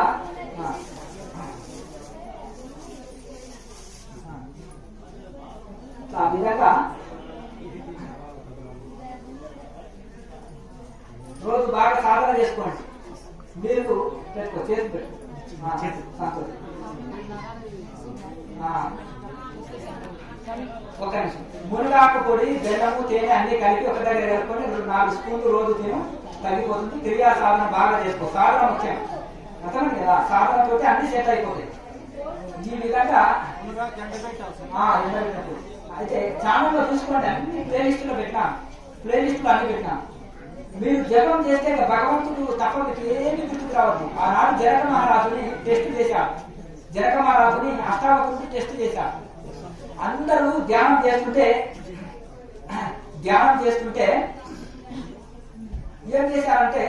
S2: రోజు బాగా సాధన చేసుకోండి. మీరు పెట్టుకో, చేసి పెట్టు. ఒక నిమిషం. మునగాకు పొడి, బెల్లము, తేనె అన్ని కలిపి ఒక దగ్గర కలుపుకొని 4 స్పూన్లు రోజు తిను, తగ్గిపోతుంది. క్రియా సాధన బాగా చేసుకో. సాధన ముఖ్యం, అర్థమైంది కదా. సాధనతో అన్ని సెట్ అయిపోతాయి. ఈ విధంగా అయితే ఛానల్లో చూసుకోండి, అన్ని ప్లేలిస్టులో పెట్టినా, ప్లేలిస్టులో అన్ని పెట్టినా. మీరు జపం చేస్తే భగవంతుడు తప్ప మీకు ఏమి గుర్తుకు రావద్దు. ఆనాడు జనక మహారాజుని టెస్ట్ చేశారు. జనక మహారాజుని అష్టావకుడిని టెస్ట్ చేశారు. అందరూ ధ్యానం చేస్తుంటే ఏం చేశారంటే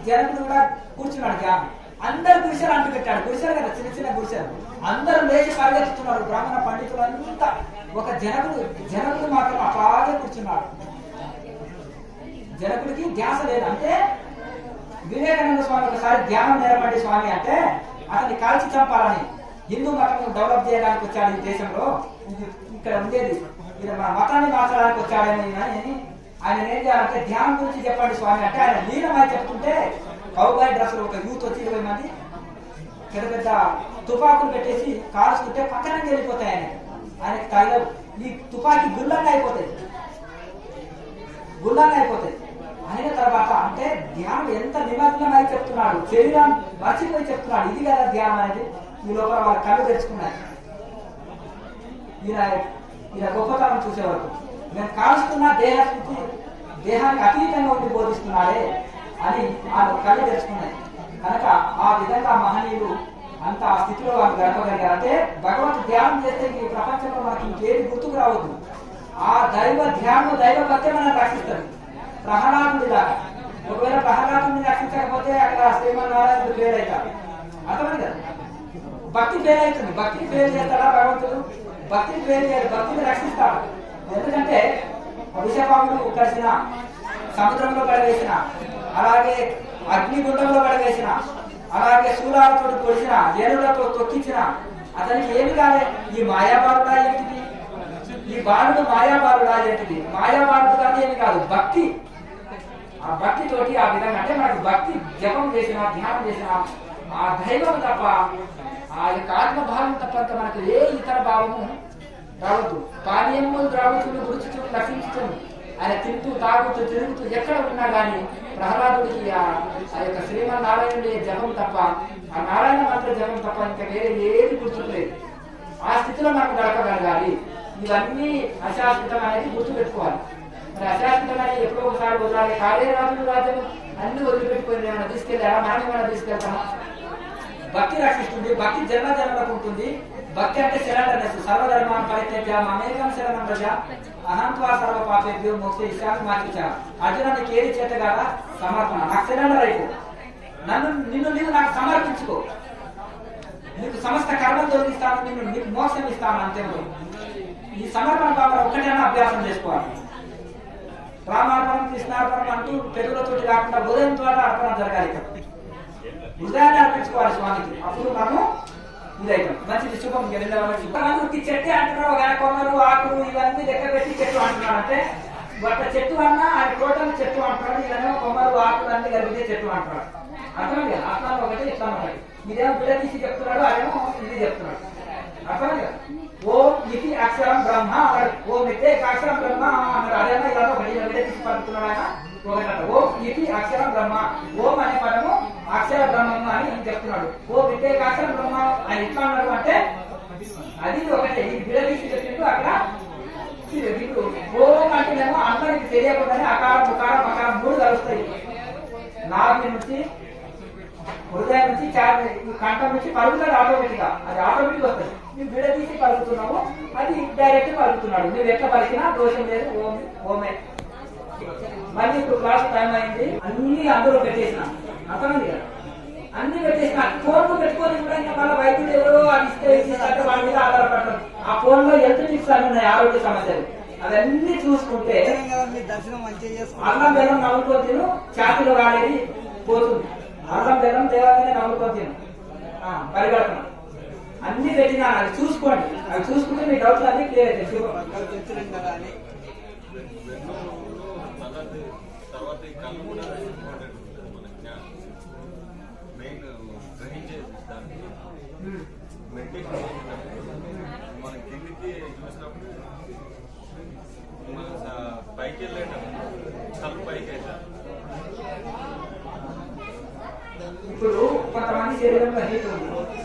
S2: జనకుడు కూడా కూర్చున్నాడు ధ్యానం. అందరు గుడిసెలు అంటు పెట్టాడు. గుడిసెలు కదా, చిన్న చిన్న గుడిసెలు. అందరూ లేచి పరిగెత్తుతున్నారు. బ్రాహ్మణ పండితులంతా. ఒక జనకుడు మాత్రం అలాగే కూర్చున్నాడు. జనకుడికి ధ్యాస లేదు. అంటే వివేకానంద స్వామి ఒకసారి ధ్యానం నేర్పండి స్వామి అంటే అతన్ని కాల్చి చంపాలని హిందూ మతం డెవలప్ చేయడానికి వచ్చాడు ఈ దేశంలో. ఇక్కడ ఉండేది మన మతాన్ని మార్చడానికి వచ్చాడని ఆయన ఏం చేయాలంటే ధ్యానం గురించి చెప్పండి స్వామి అంటే ఆయన లీనమై చెప్తుంటే కౌబాయ్ డ్రెస్సులు ఒక యూత్ వచ్చి 20 మంది పెద్ద పెద్ద తుపాకులు పెట్టేసి కాల్చుకుంటే పక్కన వెళ్ళిపోతాయి. ఆయనకి తగలవు. ఈ తుపాకీ గుల్లంగా అయిపోతాయి. అయిన తర్వాత అంటే ధ్యానం ఎంత నిమగ్నమై చెప్తున్నాడు, శరీరం మర్చిపోయి చెప్తున్నాడు. ఇది కదా ధ్యానం అనేది. ఈ లోపల వాళ్ళ కళ్ళు తెచ్చుకున్నారు. ఈయన గొప్పతనం చూసే వరకు నేను కాల్చుకున్న దేహానికి అతీతంగా ఉండి బోధిస్తున్నాడే అని వాళ్ళు కళ్ళు తెచ్చుకున్నాయి. కనుక ఆ విధంగా మహనీయులు అంత ఆ స్థితిలో వాళ్ళు గడపగలిగారు. అంటే భగవంతు ధ్యానం చేస్తే ఈ ప్రపంచంలో మనకి ఇంకేది గుర్తుకు రావద్దు. ఆ దైవ ధ్యానం, దైవ భక్తి మనం రక్షిస్తుంది. ప్రహ్లాదుడి దాకా. ఒకవేళ ప్రహ్లాదుని రక్షించకపోతే అక్కడ శ్రీమన్నారాయణుడు ఫెయిల్ అవుతాడు. అర్థమైంది కదా? భక్తి ఫెయిల్ అవుతుంది. భక్తిని ఫెయిల్ చేస్తాడా భగవంతుడు? భక్తిని ఫెయిల్ చేయడు, భక్తిని రక్షిస్తాడు. ఎందుకంటే విషపాములు కలిసిన, సముద్రంలో పడవేసిన, అలాగే అగ్నిగుండంలో పడవేసిన, అలాగే శూలాలతో పొడిచిన, ఏనుగులతో తొక్కించిన అతనికి ఏమి కాలే. ఈ మాయాబాలుడా ఏంటిది? ఈ బాలుడు మాయాబాలుడా ఏంటిది? మాయాబాలుడు కానీ ఏమి కాదు, భక్తి. ఆ భక్తితోటి ఆ విధంగా అంటే మనకు భక్తి జపం చేసిన, ధ్యానం చేసిన ఆ దైవం తప్ప, ఆ యొక్క ఆత్మభావం తప్ప మనకు ఏ ఇతర భావము రావద్దు. పానీయము ద్రావుతులు గురుచుతులు లక్షించుతుంది. ఆయన తింటూ తాగుతూ తిరుగుతూ ఎక్కడ ఉన్నా కానీ ప్రహ్లాదుడికి ఆ యొక్క శ్రీమన్నారాయణుడి జపం తప్ప, ఆ నారాయణ మంత్ర జపం తప్ప ఇంకా వేరే ఏది గుర్తులేదు. ఆ స్థితిలో మనకు గడపగలగాలి. ఇవన్నీ అశాశ్వతం అనేది గుర్తుపెట్టుకోవాలి. మరి అశాశ్వతమైన ఎప్పుడో ఒకసారి వదలాలి. కాళే రాజులు రాజ్యం అన్ని వదిలిపెట్టుకొని ఏమైనా తీసుకెళ్ళారా? మనం ఏమైనా తీసుకెళ్తామా? భక్తి రక్షిస్తుంది. భక్తి జన్మ జన్మలకు ఉంటుంది. భక్తి అంటే శరణ్యస్ సర్వధర్మాన్ పరిత్యజ్య మమేకం శరణం ప్రజ అహంత్వా సర్వ పాపేభ్యో మోక్షయిష్యామి మా చూచా. అర్జున నీకు ఏది చేత కాదా? సమర్పణ. నాకు శరణ్ అయిపో, నిన్ను నాకు సమర్పించుకో, నీకు సమస్త కర్మలు తొలగిస్తాను, నీకు మోక్షం ఇస్తాను. అంతే. ఈ సమర్పణ భావన ఒక్కటైనా అభ్యాసం చేసుకోవాలి. రామార్పణం కృష్ణార్పణం అంటూ పెరుగులతోటి కాకుండా ఉదయం ద్వారా అర్పణ జరగాలి. ఇక్కడ హృదయాన్ని అర్పించుకోవాలి స్వామికి. అప్పుడు మనము ఇదైతాం. మంచిది, శుభం. మనకి చెట్టు అంటున్నావు కానీ కొమ్మలు ఆకులు ఇవన్నీ లెక్క పెట్టి చెట్టు అంటున్నాడు. అంటే బట్ట చెట్టు అన్నా ఆయన టోటల్ చెట్టు అంటున్నాడు. ఇవన్నీ కొమ్మలు ఆకులు అన్ని కలిపితే చెట్టు అంటున్నాడు. అర్థమైంది కదా? అర్థం ఒకటి, ఇట్లా ఒకటి. ఇదేమో బిడ్డ తీసి చెప్తున్నాడు, అదేమో ఇది చెప్తున్నాడు. అర్థమైంది కదా? ఓం ఇది అక్షరం బ్రహ్మ అన్నాడు. ఓం ఇతే అక్షరం బ్రహ్మ అన్నాడు. అదేమో ఇలా ఒకటి బిడ్డ తీసి పడుతున్నాడు ఆయన. ఒకటి ఓం ఇది అక్షరం బ్రహ్మ, ఓం అనే పదము అక్షర బ్రహ్మము అని చెప్తున్నాడు. ఓ ఇతే అక్షరం బ్రహ్మ అని ఇట్లా అన్నాడు. అంటే అది ఒకటే. ఈ బిడ్డ తీసి చెప్పిండు అక్కడ. ఇప్పుడు ఓం అంటేనేమో అందరికి తెలియకుండానే అకారం ఉకారం అకారం మూడు కలుస్తాయి. నాభి నుంచి, హృదయం నుంచి, కంఠం నుంచి పలుకుతాడు ఆటోమేటిక్ గా. అది ఆటోమేటిక్ వస్తుంది. నువ్వు విడదీసి పలుకుతున్నావు, అది డైరెక్ట్ పలుకుతున్నాడు. నువ్వు ఎట్లా పలికినా దోషం లేదు. ఓం ఓమే. మళ్ళీ ఇప్పుడు క్లాస్ టైం అయింది. అన్ని అందులో పెట్టేసిన. అర్థమైంది కదా? అన్ని పెట్టేసిన. ఫోన్ పెట్టుకొని కూడా ఇంకా మళ్ళీ వైద్యులు ఎవరో అది ఇస్తే వాళ్ళ మీద ఆధారపడతారు. ఆ ఫోన్ లో హెల్త్ టిప్స్ అన్ని ఉన్నాయి, ఆరోగ్య సమస్యలు. అవన్నీ చూసుకుంటే అల్లం బెల్లం నవ్వుకో తిను, ఛాతీలో రాలేది పోతుంది. అల్లం బెల్లం దేవాలనే నవ్వుకో తిను, పరిగెడుతున్నా. అన్ని పెట్టినా అది చూసుకోండి. అవి చూసుకుంటే మీ డౌట్లు అన్ని క్లియర్ అవుతాయి.
S4: తర్వాత ఈ కళ్ళు కూడా ఇంపార్టెంట్ ఉంటుంది మన మెయిన్ గ్రహించే దానికి మెడిటేషన్ చేసినప్పుడు మన కిందికి చూసినప్పుడు మన పైకి వెళ్ళేటప్పుడు కళ్ళు పైకి అవుతారు.
S2: ఇప్పుడు కొంతమంది శరీరంలో హీట్ ఉంటుంది,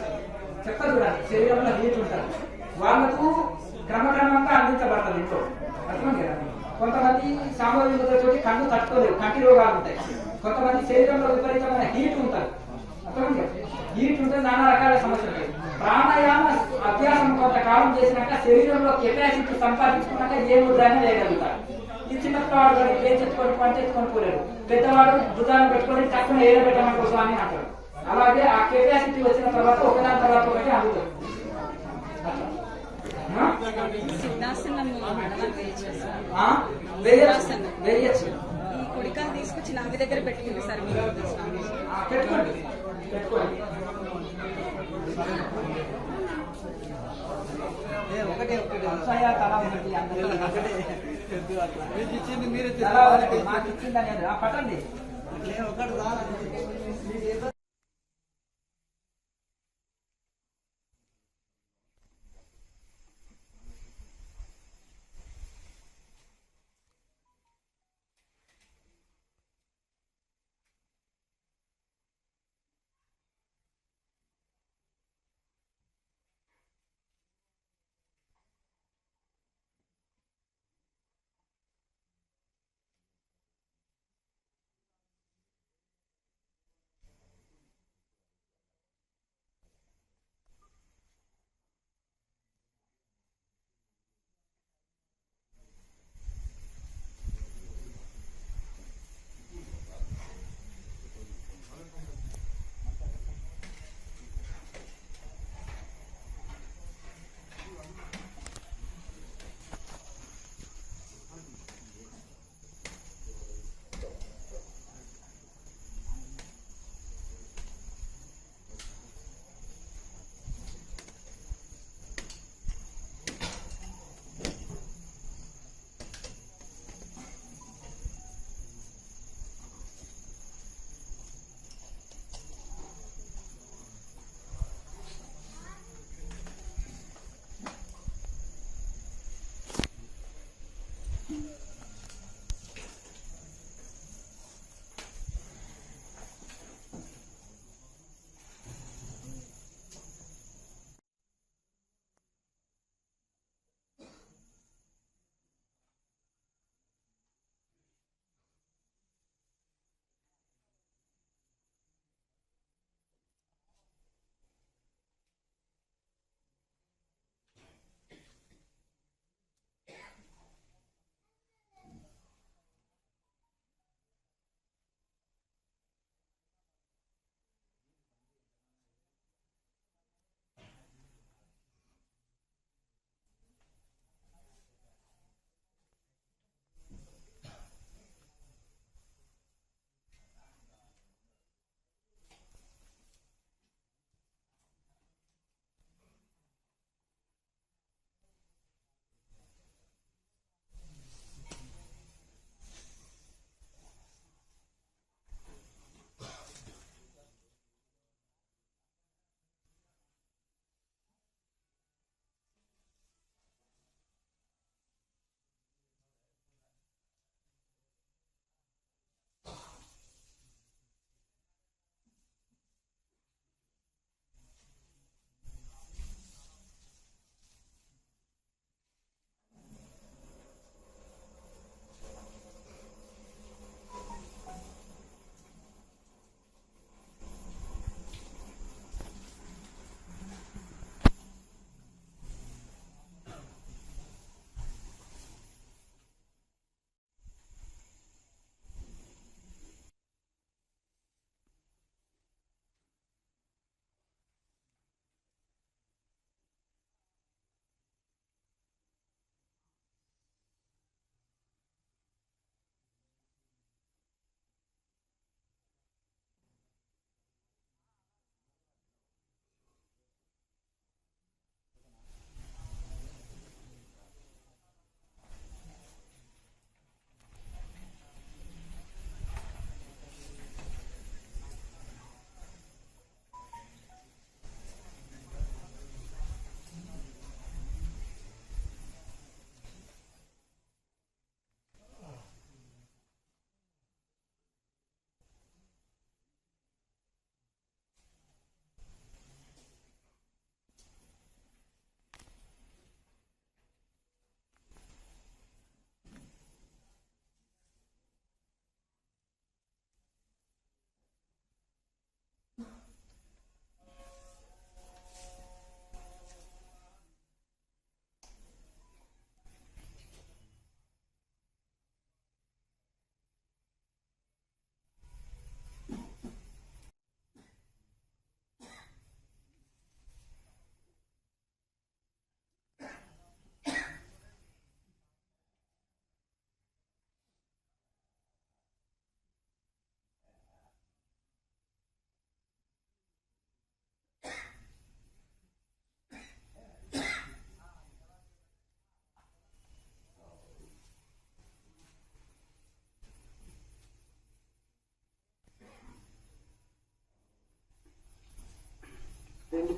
S2: చెప్తారు చూడండి, శరీరంలో హీట్ ఉంటారు. వాళ్ళకు క్రమక్రమంగా అందించబడుతుంది ఇంట్లో. అర్థమైంది కదా? కొంతమంది సామాజికతో కన్ను తట్టుకోలేవు, కంటి రోగాలు ఉంటాయి. కొంతమంది శరీరంలో విపరీతమైన హీట్ ఉంటారు. అర్థమైంది కదా? హీట్ ఉంటే నానా రకాల సమస్యలు ఉంటాయి. ప్రాణాయామ అభ్యాసం కొంతకాలం చేసినాక శరీరంలో కెపాసిటీ సంపాదించుకున్నాక ఏ ముద్రైనా వేయగలుగుతారు. ఈ చిన్నపిల్లవాడు కానీ ప్లేన్ ఎత్తుకొని పంట ఎత్తుకొని పోలేడు. పెద్దవాడు భుజాన్ని పెట్టుకొని తక్కువ ఏదో పెట్టమని స్వామి అంటారు. అలాగే ఆ కెపాసిటీ వచ్చిన తర్వాత ఒకదాని తర్వాత ఒకటి అందుతుంది. వేయచ్చు.
S5: కుడికాలు తీసుకొచ్చి నావి దగ్గర పెట్టుకుంది సార్.
S2: పెట్టుకోండి పెట్టుకోండి. ఒకటే తల ఒకటి మాకు ఇచ్చిందని పట్టండి.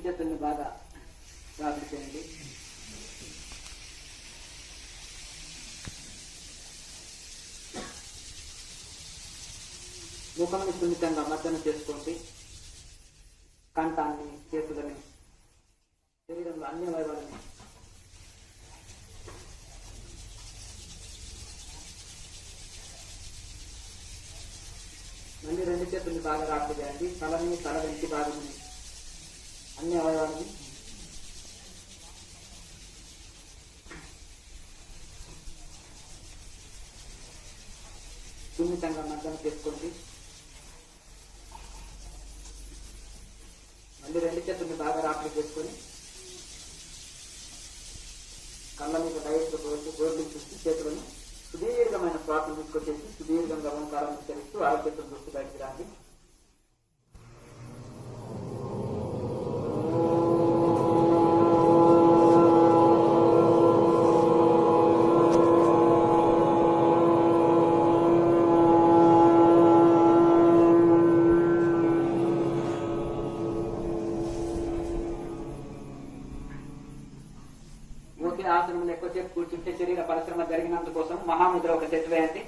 S2: చేతుల్ని బాగా రాపిడి చేయండి. ముఖాన్ని సున్నితంగా మర్దన చేసుకోండి. కంఠాన్ని, చేతులని, శరీరంలో అన్ని అవయవాలని మళ్ళీ రెండు చేతుల్ని బాగా రాపిడి చేయండి. తలని, తల వెంటి భాగమని, అన్ని అవయవాలని సున్నితంగా మర్దన చేసుకోండి. మళ్ళీ రెండు చేతుల్ని బాగా రాపిడి చేసుకొని కళ్ళ మీద డైరెక్ట్ గోర్లు చూసి చేతులను సుదీర్ఘమైన శ్వాసను తీసుకొచ్చేసి సుదీర్ఘంగా ఓంకారం ఉచ్చరిస్తూ ఆరోగ్యతం దృష్టి బయటికి రాండి. ఒకే ఆసనంలో ఎక్కువసేపు కూర్చుంటే శరీర పరిశ్రమ జరిగినందుకోసం మహాముద్ర ఒక సెట్ వేయండి.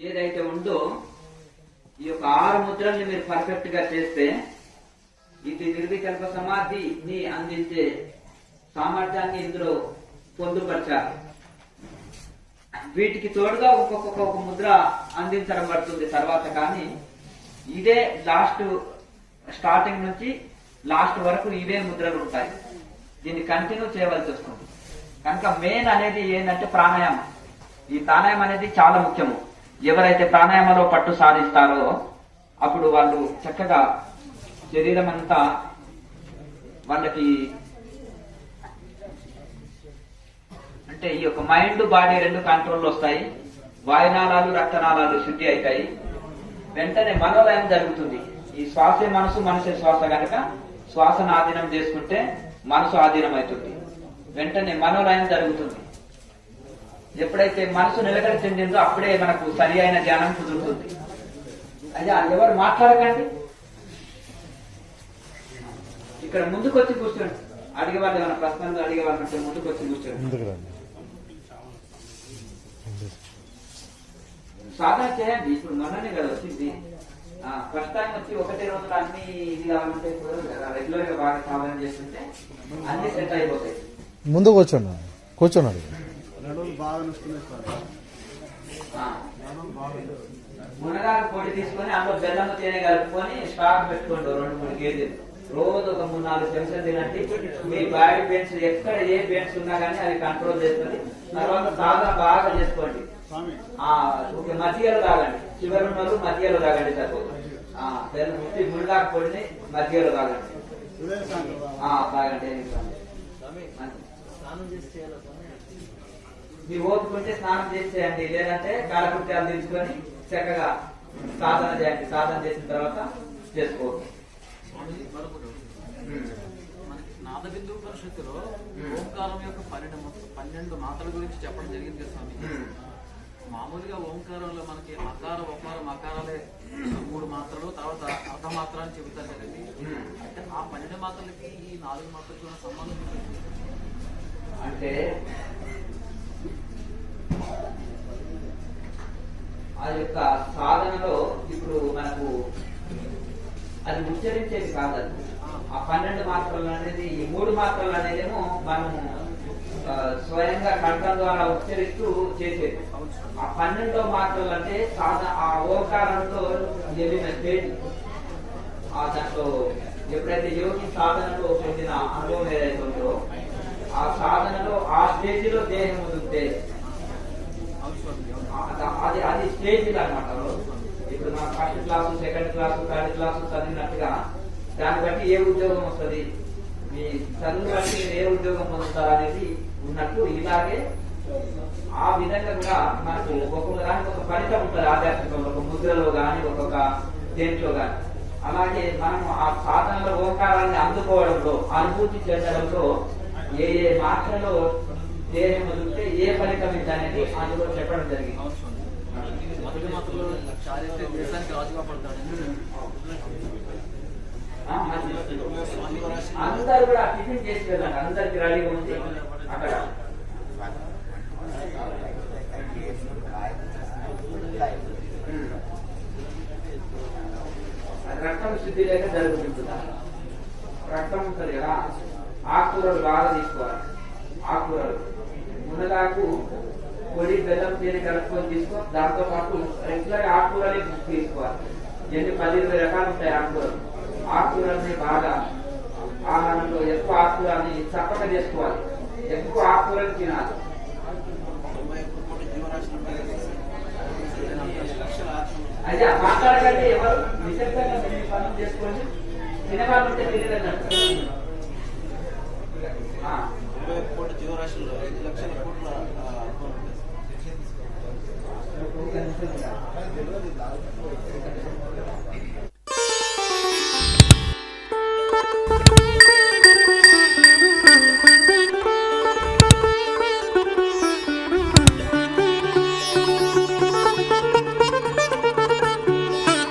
S2: ఏదైతే ఉందో ఈ యొక్క 6 ముద్రల్ని మీరు పర్ఫెక్ట్ గా చేస్తే ఇది నిర్వికల్ప సమాధిని అందించే సామర్థ్యాన్ని ఇందులో పొందుపరచాలి. వీటికి తోడుగా ఒక ముద్ర అందించడం పడుతుంది తర్వాత. కానీ ఇదే లాస్ట్ స్టార్టింగ్ నుంచి లాస్ట్ వరకు ఇవే ముద్రలు ఉంటాయి. దీన్ని కంటిన్యూ చేయవలసి వస్తుంది. కనుక మెయిన్ అనేది ఏంటంటే ప్రాణాయామం. ఈ ప్రాణాయామం అనేది చాలా ముఖ్యము. ఎవరైతే ప్రాణాయామంలో పట్టు సాధిస్తారో అప్పుడు వాళ్ళు చక్కగా శరీరం అంతా వాళ్ళకి అంటే ఈ యొక్క మైండ్ బాడీ 2 కంట్రోల్ వస్తాయి. వాయునాళాలు రక్తనాళాలు శుద్ధి అవుతాయి. వెంటనే మనోలయం జరుగుతుంది. ఈ శ్వాసే మనసు, మనసే శ్వాస కనుక శ్వాసను ఆధీనం చేసుకుంటే మనసు ఆధీనం అవుతుంది. వెంటనే మనోలయం జరుగుతుంది. ఎప్పుడైతే మనసు నిలకడ చెందిందో అప్పుడే మనకు సరి అయిన ధ్యానం కుదురుతుంది. అయ్యా ఎవరు మాట్లాడకండి, ఇక్కడ ముందుకొచ్చి కూర్చోండి. అడిగేవాళ్ళు ఏమైనా ప్రశ్నలు అడిగేవాళ్ళంటే ముందుకొచ్చి కూర్చోండి. సాధన చేయండి. ఇప్పుడు మొన్ననే కదా వచ్చింది. ఫస్ట్ టైం వచ్చి ఒకటే రోజులు అన్ని ఇది కావాలంటే ఇప్పుడు రెగ్యులర్ గా బాగా సాధన చేస్తుంటే అన్ని సెట్ అయిపోతాయి.
S6: ముందు కూర్చోన్నాడు.
S2: మునగాకు పొడి తీసుకొని అందులో బెల్లం తేనె కలుపుకొని స్టాక్ పెట్టుకోండి. 2-3 కేజీలు రోజు ఒక 3-4 చెంచాలు తినండి. మీ బాడీ పెయిన్స్ ఎక్కడ ఏ పెయిన్స్ ఉన్నా కానీ అది కంట్రోల్ చేస్తుంది. తర్వాత సాధన బాగా చేసుకోండి. మధ్యలో తాగండి. షుగర్ ఉన్న వాళ్ళు మధ్యలో తాగండి సరిపోతుంది. మునగాకు పొడిని మధ్యలో తాగండి. తాగండి. మీ ఓపుకుంటే స్నానం చేసి చేయండి. లేదంటే కాలకృత్యాలు తీసుకొని చక్కగా సాధన చేయండి. సాధన చేసిన తర్వాత చేసుకోవచ్చు.
S7: మనకి నాదబిందు పరిషత్తులో ఓంకారం యొక్క 12 మాత్రల గురించి చెప్పడం జరిగింది కదా స్వామి. మామూలుగా ఓంకారంలో మనకి అకార ఒకార మకారాలే 3 మాత్రలు, తర్వాత అర్ధమాత్ర అని చెబుతారు కదండి. అంటే ఆ 12 మాత్రలకి ఈ 4 మాత్రలకి ఉన్న సంబంధం
S2: అంటే ఆ యొక్క సాధనలో ఇప్పుడు మనకు అది ఉచ్చరించేది కాదు. ఆ 12 మాత్రలు అనేది, ఈ 3 మాత్రలు అనేదేమో మనము స్వయంగా కంఠం ద్వారా ఉచ్చరిస్తూ చేసేది. ఆ 12 మాత్రలు అంటే ఆ ఓంకారంతో వెళ్ళిన స్టేజ్. దాంట్లో ఎప్పుడైతే యోగి సాధనలో పొందిన అనుభవం ఏదైతే ఉందో ఆ సాధనలో ఆ స్టేజ్ లో దేహం వదిలితే అది స్టేజ్ అనమాట. ఇప్పుడు మన first class, second class, third class చదివినట్టుగా దాన్ని బట్టి ఏ ఉద్యోగం వస్తుంది, మీ చదువు బట్టి మీరు ఏ ఉద్యోగం పొందుతారు అనేది ఉన్నట్టు ఇలాగే ఆ విధంగా కూడా మనకు ఒక్కొక్క దానికి ఒక ఫలితం ఉంటుంది. ఆధ్యాత్మికంలో ఒక ముద్రలో గాని ఒక్కొక్క దేంట్లో గాని. అలాగే మనం ఆ సాధనలో ఓంకారాన్ని అందుకోవడంలో, అనుభూతి చెందడంలో ఏ ఏ మాత్రలో దేహం వదిలితే ఏ ఫలితం అనేది అందులో చెప్పడం జరిగింది.
S7: మొదటి మాత్రలో దేశానికి రాజుగా పడతాడు.
S2: అందరు కూడా టిఫిన్ చేసి వెళ్ళండి. అందరికి రెడీగా ఉంది అక్కడ. రక్తం శుద్ధి లేక జరుగుతుంది. రక్తం ఉంటుంది కదా, ఆకుకూరలు బాగా తీసుకోవాలి. ఆకుకూరలు మునగాకు పొడి, బెల్లం తేనె కలుపుకొని తీసుకో. దాంతో పాటు రెగ్యులర్ ఆకుకూరలే తీసుకోవాలి. ఎన్ని 10-20 రకాలు ఉంటాయి ఆకుకూరలు. ఆకుకూరల్ని బాగా ఆహారంలో ఎక్కువ ఆకుకూరని చప్పక చేసుకోవాలి. ఎక్కువ ఆకుకూరలు తినాలి. అయితే మాట్లాడకంటే ఎవరు నిశ్శబ్దంగా పనులు చేసుకోండి. తినేవాళ్ళు ఉంటే తినేదంట.
S1: జీవరాశుల్లో 5 లక్షల కోట్ల